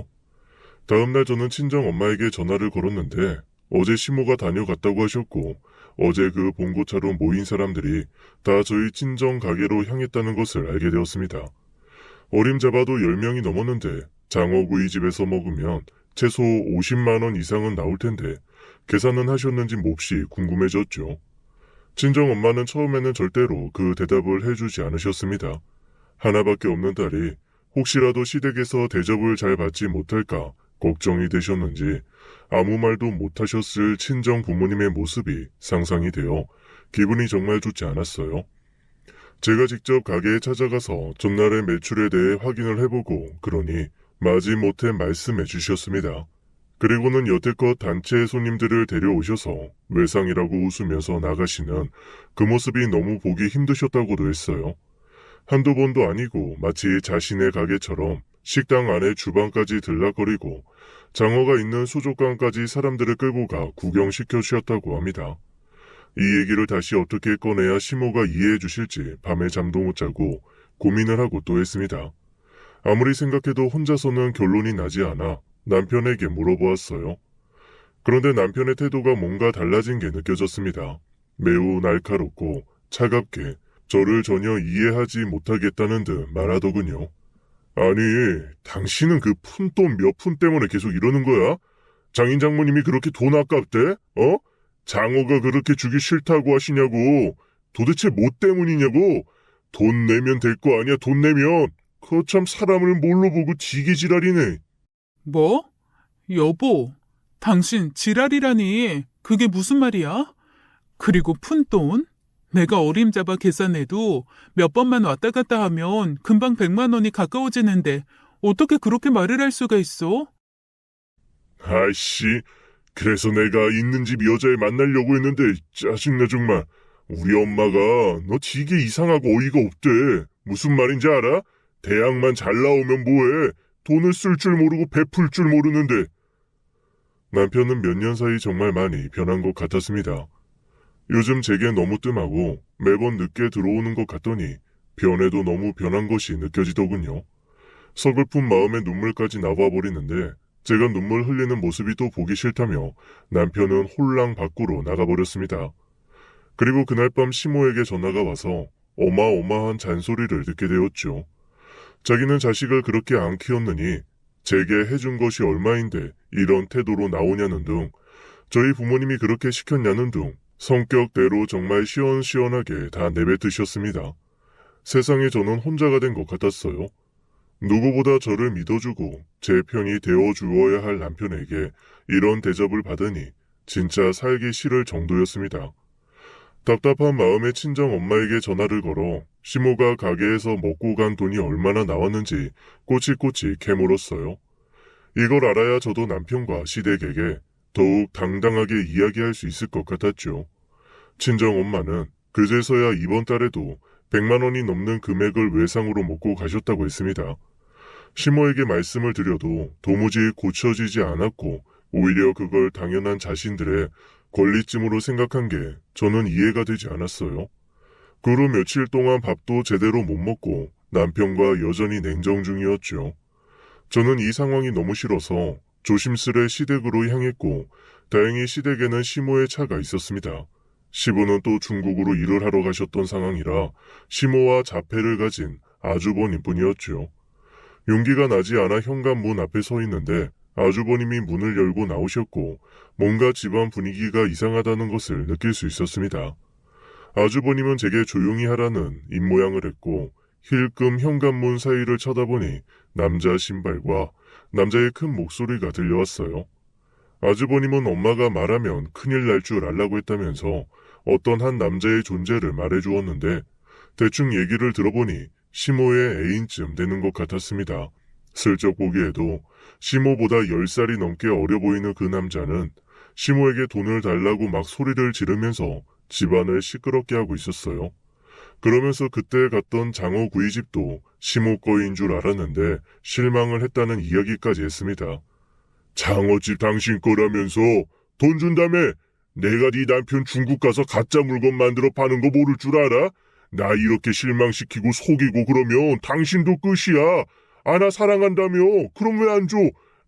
다음날 저는 친정 엄마에게 전화를 걸었는데 어제 시모가 다녀갔다고 하셨고 어제 그 봉고차로 모인 사람들이 다 저희 친정 가게로 향했다는 것을 알게 되었습니다. 어림잡아도 10명이 넘었는데 장어구이집에서 먹으면 최소 50만 원 이상은 나올 텐데 계산은 하셨는지 몹시 궁금해졌죠. 친정 엄마는 처음에는 절대로 그 대답을 해주지 않으셨습니다. 하나밖에 없는 딸이 혹시라도 시댁에서 대접을 잘 받지 못할까 걱정이 되셨는지 아무 말도 못하셨을 친정 부모님의 모습이 상상이 되어 기분이 정말 좋지 않았어요. 제가 직접 가게에 찾아가서 전날의 매출에 대해 확인을 해보고 그러니 마지못해 말씀해 주셨습니다. 그리고는 여태껏 단체 손님들을 데려오셔서 외상이라고 웃으면서 나가시는 그 모습이 너무 보기 힘드셨다고도 했어요. 한두 번도 아니고 마치 자신의 가게처럼 식당 안에 주방까지 들락거리고 장어가 있는 수족관까지 사람들을 끌고 가 구경시켜 주셨다고 합니다. 이 얘기를 다시 어떻게 꺼내야 시모가 이해해 주실지 밤에 잠도 못 자고 고민을 하고 또 했습니다. 아무리 생각해도 혼자서는 결론이 나지 않아 남편에게 물어보았어요. 그런데 남편의 태도가 뭔가 달라진 게 느껴졌습니다. 매우 날카롭고 차갑게 저를 전혀 이해하지 못하겠다는 듯 말하더군요. 아니, 당신은 그 푼돈 몇 푼 때문에 계속 이러는 거야? 장인 장모님이 그렇게 돈 아깝대? 어? 장어가 그렇게 주기 싫다고 하시냐고. 도대체 뭐 때문이냐고. 돈 내면 될 거 아니야, 돈 내면. 거참 사람을 뭘로 보고 지게지랄이네. 뭐? 여보, 당신 지랄이라니. 그게 무슨 말이야? 그리고 푼돈? 내가 어림잡아 계산해도 몇 번만 왔다 갔다 하면 금방 100만 원이 가까워지는데 어떻게 그렇게 말을 할 수가 있어? 아이씨, 그래서 내가 있는 집 여자애 만나려고 했는데 짜증나 정말. 우리 엄마가 너 되게 이상하고 어이가 없대. 무슨 말인지 알아? 대학만 잘 나오면 뭐해. 돈을 쓸 줄 모르고 베풀 줄 모르는데. 남편은 몇 년 사이 정말 많이 변한 것 같았습니다. 요즘 제게 너무 뜸하고 매번 늦게 들어오는 것 같더니 변해도 너무 변한 것이 느껴지더군요. 서글픈 마음에 눈물까지 나와버리는데 제가 눈물 흘리는 모습이 또 보기 싫다며 남편은 홀랑 밖으로 나가버렸습니다. 그리고 그날 밤 시모에게 전화가 와서 어마어마한 잔소리를 듣게 되었죠. 자기는 자식을 그렇게 안 키웠느니 제게 해준 것이 얼마인데 이런 태도로 나오냐는 등 저희 부모님이 그렇게 시켰냐는 등 성격대로 정말 시원시원하게 다 내뱉으셨습니다. 세상에 저는 혼자가 된 것 같았어요. 누구보다 저를 믿어주고 제 편이 되어주어야 할 남편에게 이런 대접을 받으니 진짜 살기 싫을 정도였습니다. 답답한 마음에 친정 엄마에게 전화를 걸어 시모가 가게에서 먹고 간 돈이 얼마나 나왔는지 꼬치꼬치 캐물었어요. 이걸 알아야 저도 남편과 시댁에게 더욱 당당하게 이야기할 수 있을 것 같았죠. 친정 엄마는 그제서야 이번 달에도 100만 원이 넘는 금액을 외상으로 먹고 가셨다고 했습니다. 시모에게 말씀을 드려도 도무지 고쳐지지 않았고 오히려 그걸 당연한 자신들의 권리쯤으로 생각한 게 저는 이해가 되지 않았어요. 그 후 며칠 동안 밥도 제대로 못 먹고 남편과 여전히 냉정 중이었죠. 저는 이 상황이 너무 싫어서 조심스레 시댁으로 향했고 다행히 시댁에는 시모의 차가 있었습니다. 시부는 또 중국으로 일을 하러 가셨던 상황이라 시모와 자패를 가진 아주버님뿐이었죠. 용기가 나지 않아 현관문 앞에 서 있는데 아주버님이 문을 열고 나오셨고 뭔가 집안 분위기가 이상하다는 것을 느낄 수 있었습니다. 아주버님은 제게 조용히 하라는 입모양을 했고 힐끔 현관문 사이를 쳐다보니 남자 신발과 남자의 큰 목소리가 들려왔어요. 아주버님은 엄마가 말하면 큰일 날 줄 알라고 했다면서 어떤 한 남자의 존재를 말해주었는데 대충 얘기를 들어보니 시모의 애인쯤 되는 것 같았습니다. 슬쩍 보기에도 시모보다 10살이 넘게 어려 보이는 그 남자는 시모에게 돈을 달라고 막 소리를 지르면서 집안을 시끄럽게 하고 있었어요. 그러면서 그때 갔던 장어구이집도 시모 거인 줄 알았는데 실망을 했다는 이야기까지 했습니다. 장어집 당신 거라면서 돈 준다며? 내가 네 남편 중국 가서 가짜 물건 만들어 파는 거 모를 줄 알아? 나 이렇게 실망시키고 속이고 그러면 당신도 끝이야. 아, 나 사랑한다며? 그럼 왜 안 줘?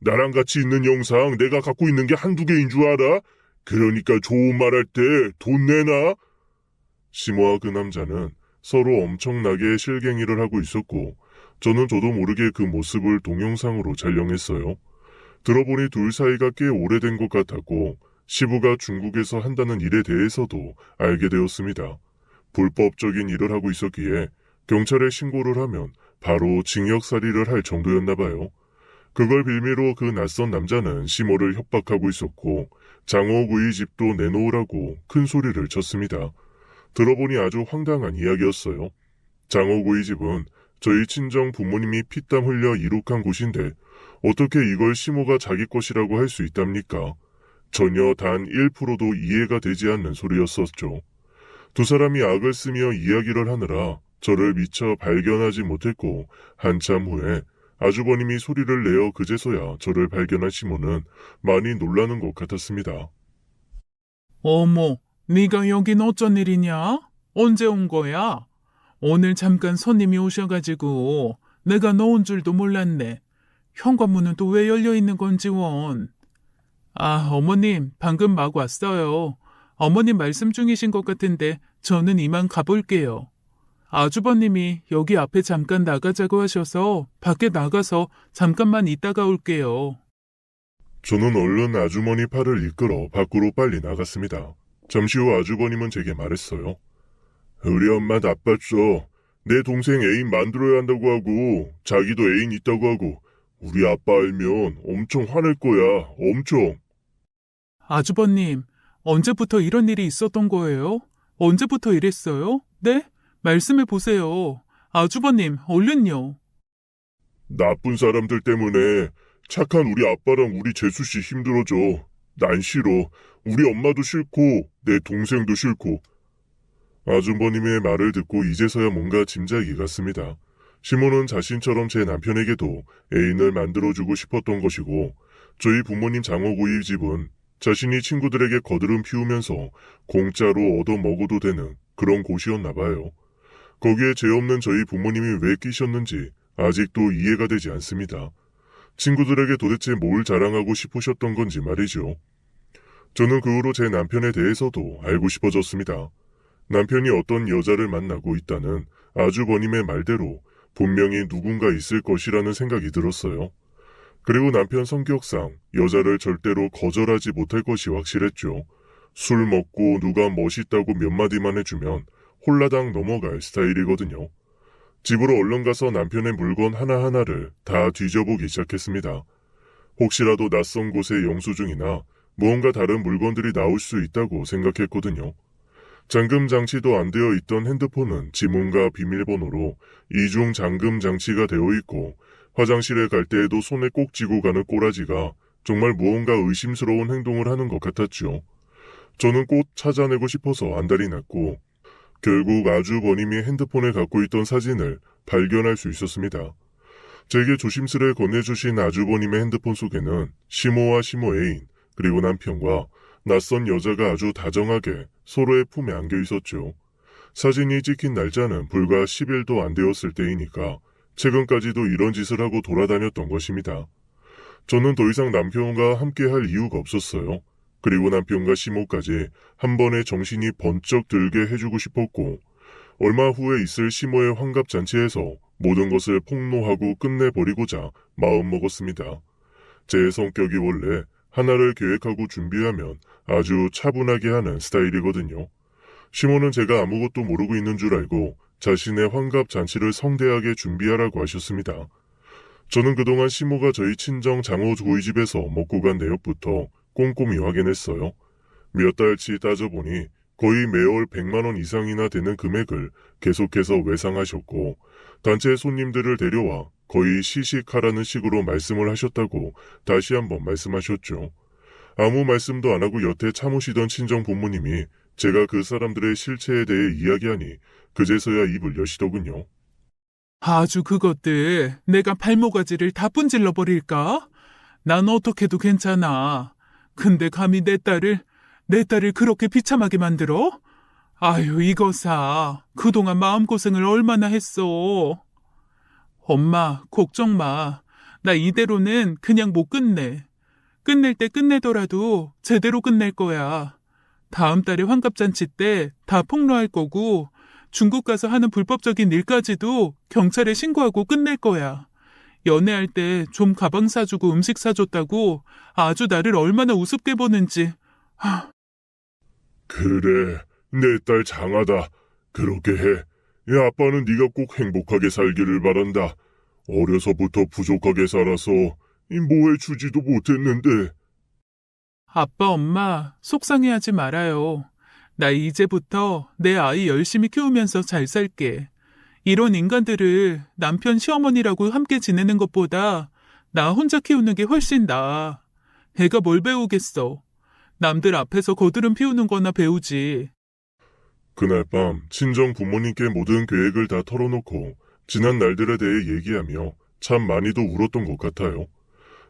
나랑 같이 있는 영상 내가 갖고 있는 게 한두 개인 줄 알아? 그러니까 좋은 말 할 때 돈 내놔. 시모와 그 남자는 서로 엄청나게 실갱이를 하고 있었고 저는 저도 모르게 그 모습을 동영상으로 촬영했어요. 들어보니 둘 사이가 꽤 오래된 것 같았고 시부가 중국에서 한다는 일에 대해서도 알게 되었습니다. 불법적인 일을 하고 있었기에 경찰에 신고를 하면 바로 징역살이를 할 정도였나 봐요. 그걸 빌미로 그 낯선 남자는 시모를 협박하고 있었고 장어구이집도 내놓으라고 큰 소리를 쳤습니다. 들어보니 아주 황당한 이야기였어요. 장어구이집은 저희 친정 부모님이 피땀 흘려 이룩한 곳인데 어떻게 이걸 시모가 자기 것이라고 할 수 있답니까? 전혀 단 1%도 이해가 되지 않는 소리였었죠. 두 사람이 악을 쓰며 이야기를 하느라 저를 미처 발견하지 못했고 한참 후에 아주버님이 소리를 내어 그제서야 저를 발견한 시모는 많이 놀라는 것 같았습니다. 어머, 네가 여긴 어쩐 일이냐? 언제 온 거야? 오늘 잠깐 손님이 오셔가지고 내가 너 온 줄도 몰랐네. 현관문은 또 왜 열려 있는 건지 원. 아, 어머님, 방금 막 왔어요. 어머님 말씀 중이신 것 같은데 저는 이만 가볼게요. 아주버님이 여기 앞에 잠깐 나가자고 하셔서 밖에 나가서 잠깐만 있다가 올게요. 저는 얼른 아주머니 팔을 이끌어 밖으로 빨리 나갔습니다. 잠시 후 아주버님은 제게 말했어요. 우리 엄마 나빴어. 내 동생 애인 만들어야 한다고 하고 자기도 애인 있다고 하고 우리 아빠 알면 엄청 화낼 거야. 엄청. 아주버님, 언제부터 이런 일이 있었던 거예요? 언제부터 이랬어요? 네? 말씀해 보세요. 아주버님, 얼른요. 나쁜 사람들 때문에 착한 우리 아빠랑 우리 재수씨 힘들어져. 난 싫어. 우리 엄마도 싫고 내 동생도 싫고. 아주버님의 말을 듣고 이제서야 뭔가 짐작이 갔습니다. 시모는 자신처럼 제 남편에게도 애인을 만들어주고 싶었던 것이고 저희 부모님 장어구이 집은 자신이 친구들에게 거드름 피우면서 공짜로 얻어먹어도 되는 그런 곳이었나 봐요. 거기에 죄 없는 저희 부모님이 왜 끼셨는지 아직도 이해가 되지 않습니다. 친구들에게 도대체 뭘 자랑하고 싶으셨던 건지 말이죠. 저는 그 후로 제 남편에 대해서도 알고 싶어졌습니다. 남편이 어떤 여자를 만나고 있다는 아주버님의 말대로 분명히 누군가 있을 것이라는 생각이 들었어요. 그리고 남편 성격상 여자를 절대로 거절하지 못할 것이 확실했죠. 술 먹고 누가 멋있다고 몇 마디만 해주면 홀라당 넘어갈 스타일이거든요. 집으로 얼른 가서 남편의 물건 하나하나를 다 뒤져보기 시작했습니다. 혹시라도 낯선 곳에 영수증이나 무언가 다른 물건들이 나올 수 있다고 생각했거든요. 잠금 장치도 안 되어 있던 핸드폰은 지문과 비밀번호로 이중 잠금 장치가 되어 있고, 화장실에 갈 때에도 손에 꼭 쥐고 가는 꼬라지가 정말 무언가 의심스러운 행동을 하는 것 같았죠. 저는 꼭 찾아내고 싶어서 안달이 났고, 결국 아주버님이 핸드폰에 갖고 있던 사진을 발견할 수 있었습니다. 제게 조심스레 건네주신 아주버님의 핸드폰 속에는 시모와 시모 애인, 그리고 남편과 낯선 여자가 아주 다정하게 서로의 품에 안겨 있었죠. 사진이 찍힌 날짜는 불과 10일도 안 되었을 때이니까 최근까지도 이런 짓을 하고 돌아다녔던 것입니다. 저는 더 이상 남편과 함께 할 이유가 없었어요. 그리고 남편과 시모까지 한 번에 정신이 번쩍 들게 해주고 싶었고, 얼마 후에 있을 시모의 환갑잔치에서 모든 것을 폭로하고 끝내버리고자 마음먹었습니다. 제 성격이 원래 하나를 계획하고 준비하면 아주 차분하게 하는 스타일이거든요. 시모는 제가 아무것도 모르고 있는 줄 알고 자신의 환갑잔치를 성대하게 준비하라고 하셨습니다. 저는 그동안 시모가 저희 친정 장호 고이집에서 먹고 간 내역부터 꼼꼼히 확인했어요. 몇 달치 따져보니 거의 매월 100만 원 이상이나 되는 금액을 계속해서 외상하셨고, 단체 손님들을 데려와 거의 시식하라는 식으로 말씀을 하셨다고 다시 한번 말씀하셨죠. 아무 말씀도 안 하고 여태 참으시던 친정 부모님이 제가 그 사람들의 실체에 대해 이야기하니 그제서야 입을 여시더군요. 아주 그것들 내가 발모가지를 다 분질러 버릴까? 난 어떻게도 괜찮아. 근데 감히 내 딸을 그렇게 비참하게 만들어? 아유, 이거사. 그동안 마음고생을 얼마나 했어. 엄마, 걱정 마. 나 이대로는 그냥 못 끝내. 끝낼 때 끝내더라도 제대로 끝낼 거야. 다음 달에 환갑잔치 때 다 폭로할 거고, 중국 가서 하는 불법적인 일까지도 경찰에 신고하고 끝낼 거야. 연애할 때 좀 가방 사주고 음식 사줬다고 아주 나를 얼마나 우습게 보는지. 그래, 내 딸 장하다. 그렇게 해. 야, 아빠는 네가 꼭 행복하게 살기를 바란다. 어려서부터 부족하게 살아서 뭐해주지도 못했는데. 아빠, 엄마, 속상해하지 말아요. 나 이제부터 내 아이 열심히 키우면서 잘 살게. 이런 인간들을 남편 시어머니라고 함께 지내는 것보다 나 혼자 키우는 게 훨씬 나아. 애가 뭘 배우겠어. 남들 앞에서 거드름 피우는 거나 배우지. 그날 밤 친정 부모님께 모든 계획을 다 털어놓고 지난 날들에 대해 얘기하며 참 많이도 울었던 것 같아요.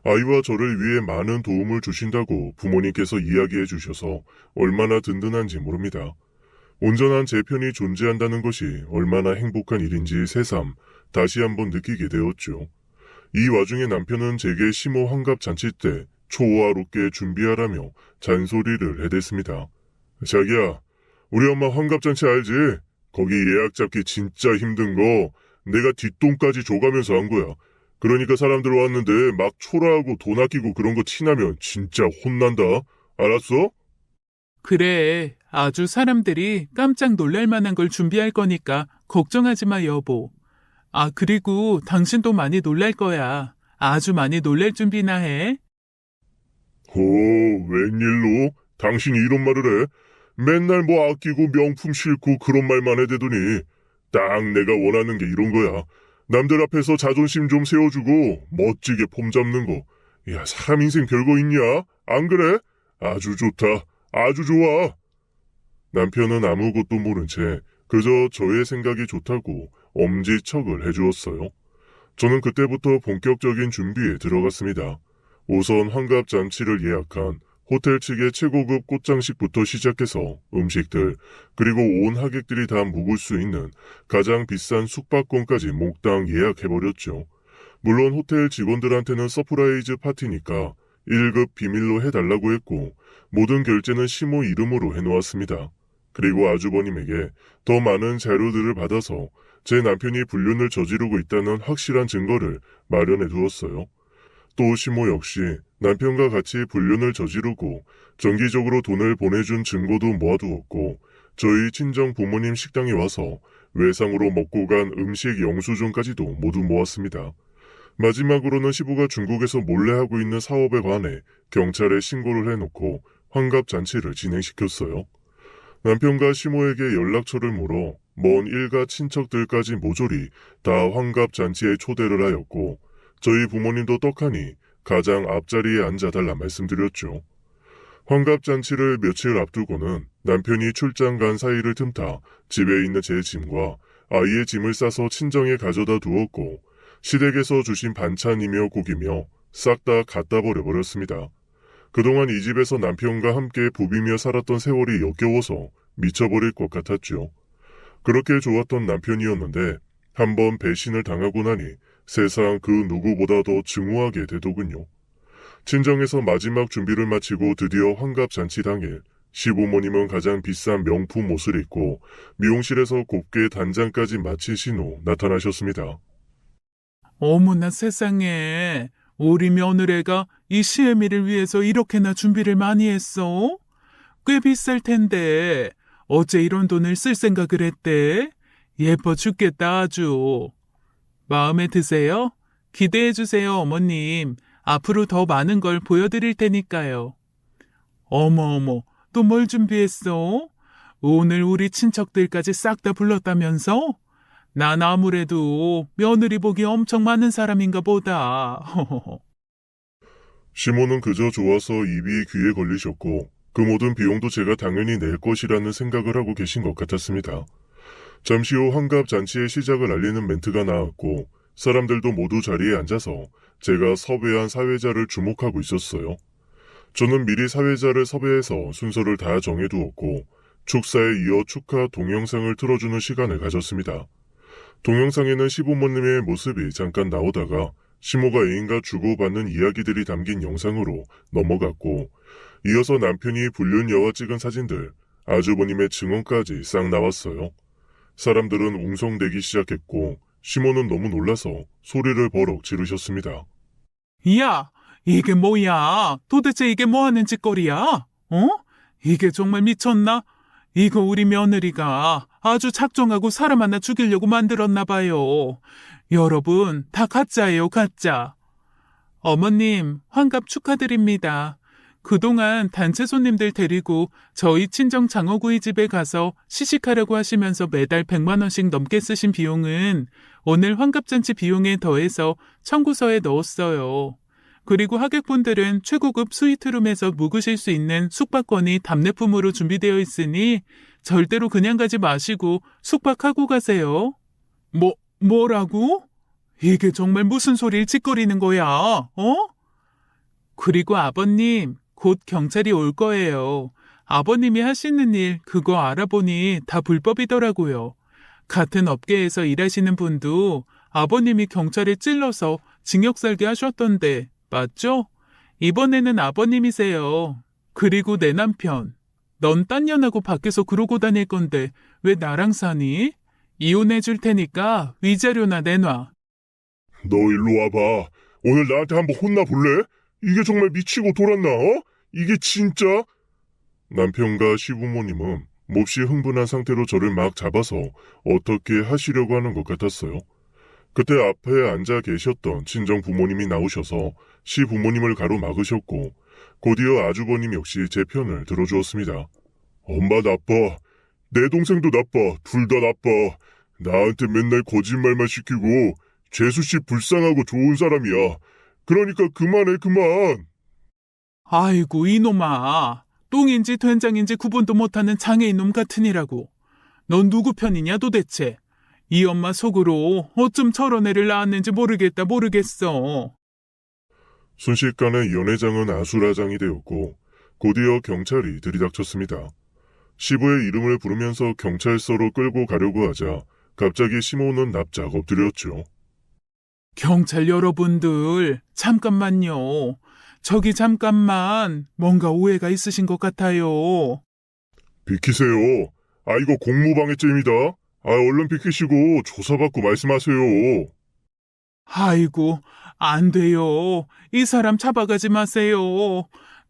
아이와 저를 위해 많은 도움을 주신다고 부모님께서 이야기해 주셔서 얼마나 든든한지 모릅니다. 온전한 제 편이 존재한다는 것이 얼마나 행복한 일인지 새삼 다시 한번 느끼게 되었죠. 이 와중에 남편은 제게 시모 환갑 잔치 때 초호화롭게 준비하라며 잔소리를 해댔습니다. 자기야, 우리 엄마 환갑 잔치 알지? 거기 예약 잡기 진짜 힘든 거 내가 뒷돈까지 줘가면서 한 거야. 그러니까 사람들 왔는데 막 초라하고 돈 아끼고 그런 거 티나면 진짜 혼난다. 알았어? 그래, 아주 사람들이 깜짝 놀랄 만한 걸 준비할 거니까 걱정하지 마, 여보. 아, 그리고 당신도 많이 놀랄 거야. 아주 많이 놀랄 준비나 해. 웬일로? 당신이 이런 말을 해? 맨날 뭐 아끼고 명품 싫고 그런 말만 해대더니 딱 내가 원하는 게 이런 거야. 남들 앞에서 자존심 좀 세워주고 멋지게 폼 잡는 거. 야, 사람 인생 별거 있냐? 안 그래? 아주 좋다. 아주 좋아. 남편은 아무것도 모른 채 그저 저의 생각이 좋다고 엄지척을 해주었어요. 저는 그때부터 본격적인 준비에 들어갔습니다. 우선 환갑잔치를 예약한 호텔 측의 최고급 꽃장식부터 시작해서 음식들, 그리고 온 하객들이 다 묵을 수 있는 가장 비싼 숙박권까지 몽땅 예약해버렸죠. 물론 호텔 직원들한테는 서프라이즈 파티니까 1급 비밀로 해달라고 했고, 모든 결제는 시모 이름으로 해놓았습니다. 그리고 아주버님에게 더 많은 자료들을 받아서 제 남편이 불륜을 저지르고 있다는 확실한 증거를 마련해 두었어요. 또 시모 역시 남편과 같이 불륜을 저지르고 정기적으로 돈을 보내준 증거도 모아두었고, 저희 친정 부모님 식당에 와서 외상으로 먹고 간 음식 영수증까지도 모두 모았습니다. 마지막으로는 시부가 중국에서 몰래 하고 있는 사업에 관해 경찰에 신고를 해놓고 환갑잔치를 진행시켰어요. 남편과 시모에게 연락처를 물어 먼 일가 친척들까지 모조리 다 환갑잔치에 초대를 하였고 저희 부모님도 떡하니 가장 앞자리에 앉아달라 말씀드렸죠. 환갑잔치를 며칠 앞두고는 남편이 출장 간 사이를 틈타 집에 있는 제 짐과 아이의 짐을 싸서 친정에 가져다 두었고 시댁에서 주신 반찬이며 고기며 싹 다 갖다 버려버렸습니다. 그동안 이 집에서 남편과 함께 부비며 살았던 세월이 역겨워서 미쳐버릴 것 같았죠. 그렇게 좋았던 남편이었는데 한번 배신을 당하고 나니 세상 그 누구보다도 증오하게 되더군요. 친정에서 마지막 준비를 마치고 드디어 환갑잔치 당일 시부모님은 가장 비싼 명품 옷을 입고 미용실에서 곱게 단장까지 마치신 후 나타나셨습니다. 어머나 세상에, 우리 며느리가 이 시애미를 위해서 이렇게나 준비를 많이 했어? 꽤 비쌀 텐데 어째 이런 돈을 쓸 생각을 했대? 예뻐 죽겠다 아주. 마음에 드세요? 기대해 주세요 어머님. 앞으로 더 많은 걸 보여드릴 테니까요. 어머, 또 뭘 준비했어? 오늘 우리 친척들까지 싹 다 불렀다면서? 난 아무래도 며느리 복이 엄청 많은 사람인가 보다. 시모는 그저 좋아서 입이 귀에 걸리셨고 그 모든 비용도 제가 당연히 낼 것이라는 생각을 하고 계신 것 같았습니다. 잠시 후 환갑잔치의 시작을 알리는 멘트가 나왔고 사람들도 모두 자리에 앉아서 제가 섭외한 사회자를 주목하고 있었어요. 저는 미리 사회자를 섭외해서 순서를 다 정해두었고 축사에 이어 축하 동영상을 틀어주는 시간을 가졌습니다. 동영상에는 시부모님의 모습이 잠깐 나오다가 시모가 애인과 주고받는 이야기들이 담긴 영상으로 넘어갔고 이어서 남편이 불륜여와 찍은 사진들, 아주버님의 증언까지 싹 나왔어요. 사람들은 웅성대기 시작했고 시모는 너무 놀라서 소리를 버럭 지르셨습니다. 야, 이게 뭐야? 도대체 이게 뭐 하는 짓거리야? 어? 이게 정말 미쳤나? 이거 우리 며느리가 아주 작정하고 사람 하나 죽이려고 만들었나 봐요. 여러분, 다 가짜예요, 가짜. 어머님, 환갑 축하드립니다. 그동안 단체 손님들 데리고 저희 친정 장어구이 집에 가서 시식하려고 하시면서 매달 100만 원씩 넘게 쓰신 비용은 오늘 환갑잔치 비용에 더해서 청구서에 넣었어요. 그리고 하객분들은 최고급 스위트룸에서 묵으실 수 있는 숙박권이 답례품으로 준비되어 있으니 절대로 그냥 가지 마시고 숙박하고 가세요. 뭐라고? 이게 정말 무슨 소리를 짓거리는 거야, 어? 그리고 아버님, 곧 경찰이 올 거예요. 아버님이 하시는 일 그거 알아보니 다 불법이더라고요. 같은 업계에서 일하시는 분도 아버님이 경찰에 찔러서 징역 살게 하셨던데 맞죠? 이번에는 아버님이세요. 그리고 내 남편. 넌 딴 년하고 밖에서 그러고 다닐 건데 왜 나랑 사니? 이혼해 줄 테니까 위자료나 내놔. 너 일로 와봐. 오늘 나한테 한번 혼나볼래? 이게 정말 미치고 돌았나? 어? 이게 진짜? 남편과 시부모님은 몹시 흥분한 상태로 저를 막 잡아서 어떻게 하시려고 하는 것 같았어요. 그때 앞에 앉아 계셨던 친정 부모님이 나오셔서 시부모님을 가로막으셨고 곧이어 아주버님 역시 제 편을 들어주었습니다. 엄마 나빠. 내 동생도 나빠. 둘 다 나빠. 나한테 맨날 거짓말만 시키고 재수씨 불쌍하고 좋은 사람이야. 그러니까 그만해 그만. 아이고 이놈아. 똥인지 된장인지 구분도 못하는 장애인놈 같으니라고. 넌 누구 편이냐 도대체. 이 엄마 속으로 어쩜 저런 애를 낳았는지 모르겠어. 순식간에 연회장은 아수라장이 되었고 곧이어 경찰이 들이닥쳤습니다. 시부의 이름을 부르면서 경찰서로 끌고 가려고 하자 갑자기 시모는 납작 엎드렸죠. 경찰 여러분들 잠깐만요. 저기 잠깐만 뭔가 오해가 있으신 것 같아요. 비키세요. 이거 공무방해죄입니다. 얼른 비키시고 조사받고 말씀하세요. 아이고 안 돼요. 이 사람 잡아가지 마세요.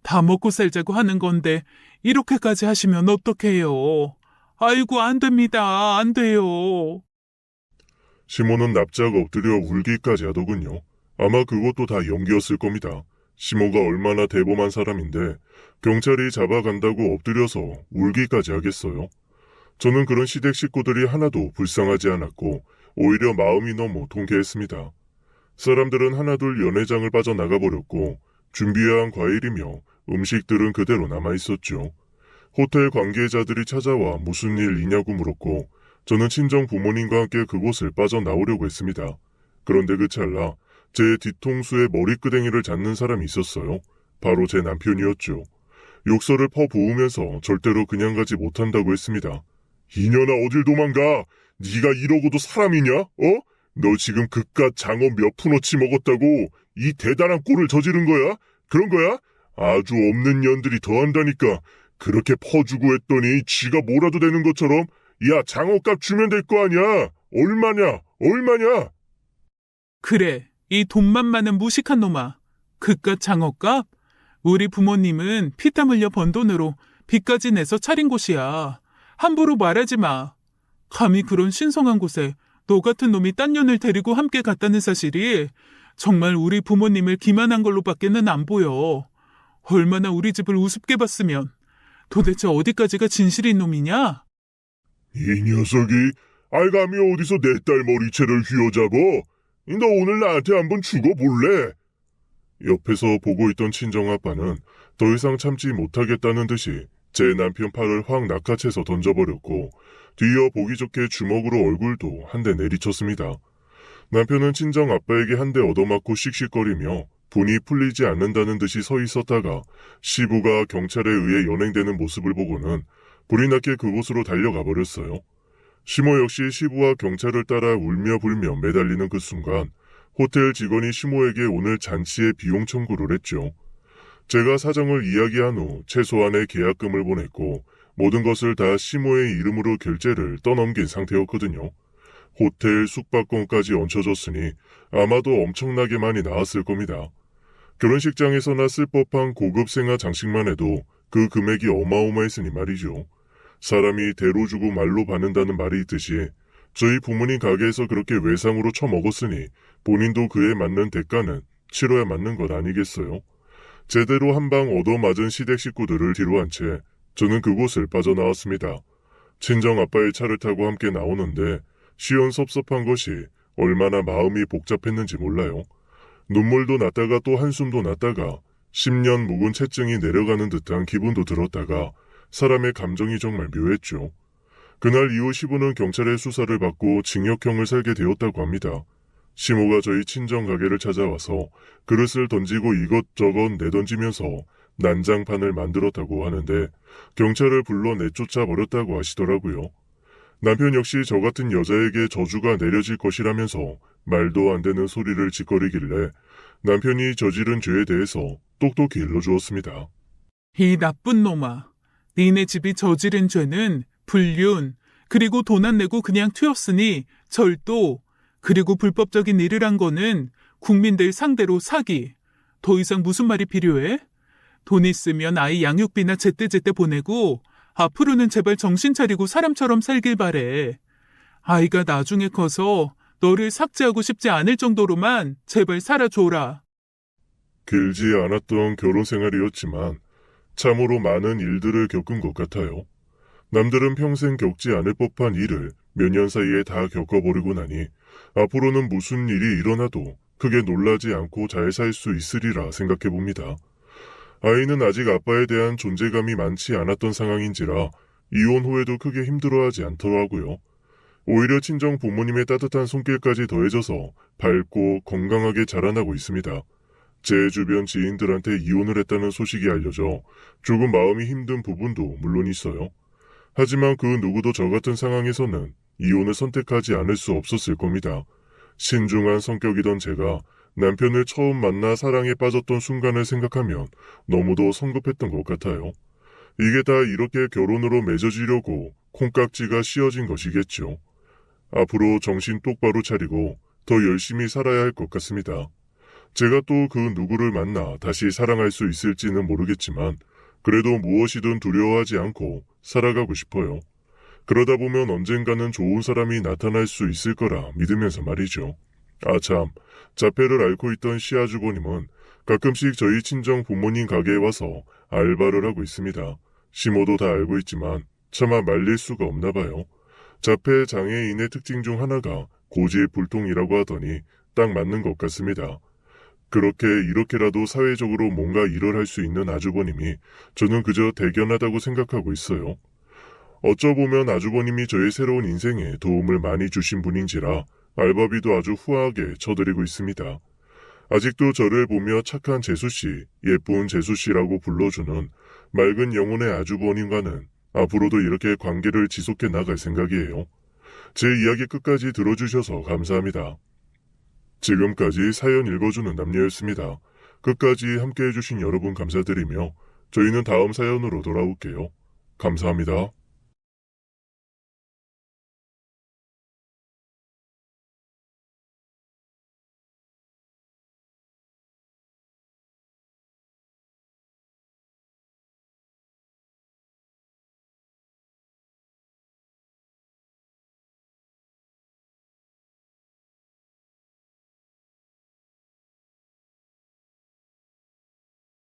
다 먹고 살자고 하는 건데 이렇게까지 하시면 어떡해요. 아이고, 안 됩니다. 안 돼요. 시모는 납작 엎드려 울기까지 하더군요. 아마 그것도 다 연기였을 겁니다. 시모가 얼마나 대범한 사람인데 경찰이 잡아간다고 엎드려서 울기까지 하겠어요. 저는 그런 시댁 식구들이 하나도 불쌍하지 않았고 오히려 마음이 너무 통쾌했습니다. 사람들은 하나둘 연회장을 빠져나가 버렸고 준비한 과일이며 음식들은 그대로 남아있었죠. 호텔 관계자들이 찾아와 무슨 일이냐고 물었고 저는 친정 부모님과 함께 그곳을 빠져나오려고 했습니다. 그런데 그 찰나 제 뒤통수에 머리끄댕이를 잡는 사람이 있었어요. 바로 제 남편이었죠. 욕설을 퍼부으면서 절대로 그냥 가지 못한다고 했습니다. 이년아 어딜 도망가? 네가 이러고도 사람이냐? 어? 너 지금 그깟 장어 몇 푼어치 먹었다고 이 대단한 꼴을 저지른 거야? 그런 거야? 아주 없는 년들이 더한다니까. 그렇게 퍼주고 했더니 쥐가 몰아도 되는 것처럼 야 장어값 주면 될 거 아니야. 얼마냐? 얼마냐? 그래, 이 돈만 많은 무식한 놈아. 그깟 장어값? 우리 부모님은 피땀 흘려 번 돈으로 빚까지 내서 차린 곳이야. 함부로 말하지 마. 감히 그런 신성한 곳에 너 같은 놈이 딴 년을 데리고 함께 갔다는 사실이 정말 우리 부모님을 기만한 걸로밖에는 안 보여. 얼마나 우리 집을 우습게 봤으면. 도대체 어디까지가 진실인 놈이냐? 이 녀석이 알감이 어디서 내 딸 머리채를 휘어잡어? 너 오늘 나한테 한번 죽어볼래? 옆에서 보고 있던 친정아빠는 더 이상 참지 못하겠다는 듯이 제 남편 팔을 확 낚아채서 던져버렸고 뒤이어 보기 좋게 주먹으로 얼굴도 한 대 내리쳤습니다. 남편은 친정아빠에게 한 대 얻어맞고 씩씩거리며 분이 풀리지 않는다는 듯이 서 있었다가 시부가 경찰에 의해 연행되는 모습을 보고는 불이 나게 그곳으로 달려가 버렸어요. 시모 역시 시부와 경찰을 따라 울며 불며 매달리는 그 순간 호텔 직원이 시모에게 오늘 잔치의 비용 청구를 했죠. 제가 사정을 이야기한 후 최소한의 계약금을 보냈고 모든 것을 다 시모의 이름으로 결제를 떠넘긴 상태였거든요. 호텔 숙박권까지 얹혀졌으니 아마도 엄청나게 많이 나왔을 겁니다. 결혼식장에서나 쓸 법한 고급 생화 장식만 해도 그 금액이 어마어마했으니 말이죠. 사람이 대로 주고 말로 받는다는 말이 있듯이 저희 부모님 가게에서 그렇게 외상으로 처먹었으니 본인도 그에 맞는 대가는 치러야 맞는 것 아니겠어요? 제대로 한 방 얻어맞은 시댁 식구들을 뒤로 한 채 저는 그곳을 빠져나왔습니다. 친정 아빠의 차를 타고 함께 나오는데 시원섭섭한 것이 얼마나 마음이 복잡했는지 몰라요. 눈물도 났다가 또 한숨도 났다가 10년 묵은 채증이 내려가는 듯한 기분도 들었다가 사람의 감정이 정말 묘했죠. 그날 이후 시부는 경찰의 수사를 받고 징역형을 살게 되었다고 합니다. 시모가 저희 친정 가게를 찾아와서 그릇을 던지고 이것저것 내던지면서 난장판을 만들었다고 하는데 경찰을 불러 내쫓아 버렸다고 하시더라고요. 남편 역시 저 같은 여자에게 저주가 내려질 것이라면서 말도 안 되는 소리를 짓거리길래 남편이 저지른 죄에 대해서 똑똑히 일러주었습니다. 이 나쁜 놈아. 니네 집이 저지른 죄는 불륜, 그리고 돈 안 내고 그냥 튀었으니 절도, 그리고 불법적인 일을 한 거는 국민들 상대로 사기. 더 이상 무슨 말이 필요해? 돈 있으면 아이 양육비나 제때제때 보내고 앞으로는 제발 정신 차리고 사람처럼 살길 바래. 아이가 나중에 커서 너를 삭제하고 싶지 않을 정도로만 제발 살아줘라. 길지 않았던 결혼 생활이었지만 참으로 많은 일들을 겪은 것 같아요. 남들은 평생 겪지 않을 법한 일을 몇 년 사이에 다 겪어버리고 나니 앞으로는 무슨 일이 일어나도 크게 놀라지 않고 잘 살 수 있으리라 생각해봅니다. 아이는 아직 아빠에 대한 존재감이 많지 않았던 상황인지라 이혼 후에도 크게 힘들어하지 않더라고요. 오히려 친정 부모님의 따뜻한 손길까지 더해져서 밝고 건강하게 자라나고 있습니다. 제 주변 지인들한테 이혼을 했다는 소식이 알려져 조금 마음이 힘든 부분도 물론 있어요. 하지만 그 누구도 저 같은 상황에서는 이혼을 선택하지 않을 수 없었을 겁니다. 신중한 성격이던 제가 남편을 처음 만나 사랑에 빠졌던 순간을 생각하면 너무도 성급했던 것 같아요. 이게 다 이렇게 결혼으로 맺어지려고 콩깍지가 씌어진 것이겠죠. 앞으로 정신 똑바로 차리고 더 열심히 살아야 할 것 같습니다. 제가 또 그 누구를 만나 다시 사랑할 수 있을지는 모르겠지만 그래도 무엇이든 두려워하지 않고 살아가고 싶어요. 그러다 보면 언젠가는 좋은 사람이 나타날 수 있을 거라 믿으면서 말이죠. 아참, 자폐를 앓고 있던 시아주버님은 가끔씩 저희 친정 부모님 가게에 와서 알바를 하고 있습니다. 시모도 다 알고 있지만 차마 말릴 수가 없나 봐요. 자폐 장애인의 특징 중 하나가 고지불통이라고 하더니 딱 맞는 것 같습니다. 그렇게 이렇게라도 사회적으로 뭔가 일을 할 수 있는 아주버님이 저는 그저 대견하다고 생각하고 있어요. 어쩌보면 아주버님이 저의 새로운 인생에 도움을 많이 주신 분인지라 알바비도 아주 후하게 쳐드리고 있습니다. 아직도 저를 보며 착한 재수씨, 예쁜 재수씨라고 불러주는 맑은 영혼의 아주버님과는 앞으로도 이렇게 관계를 지속해 나갈 생각이에요. 제 이야기 끝까지 들어주셔서 감사합니다. 지금까지 사연 읽어주는 남녀였습니다. 끝까지 함께 해주신 여러분 감사드리며 저희는 다음 사연으로 돌아올게요. 감사합니다.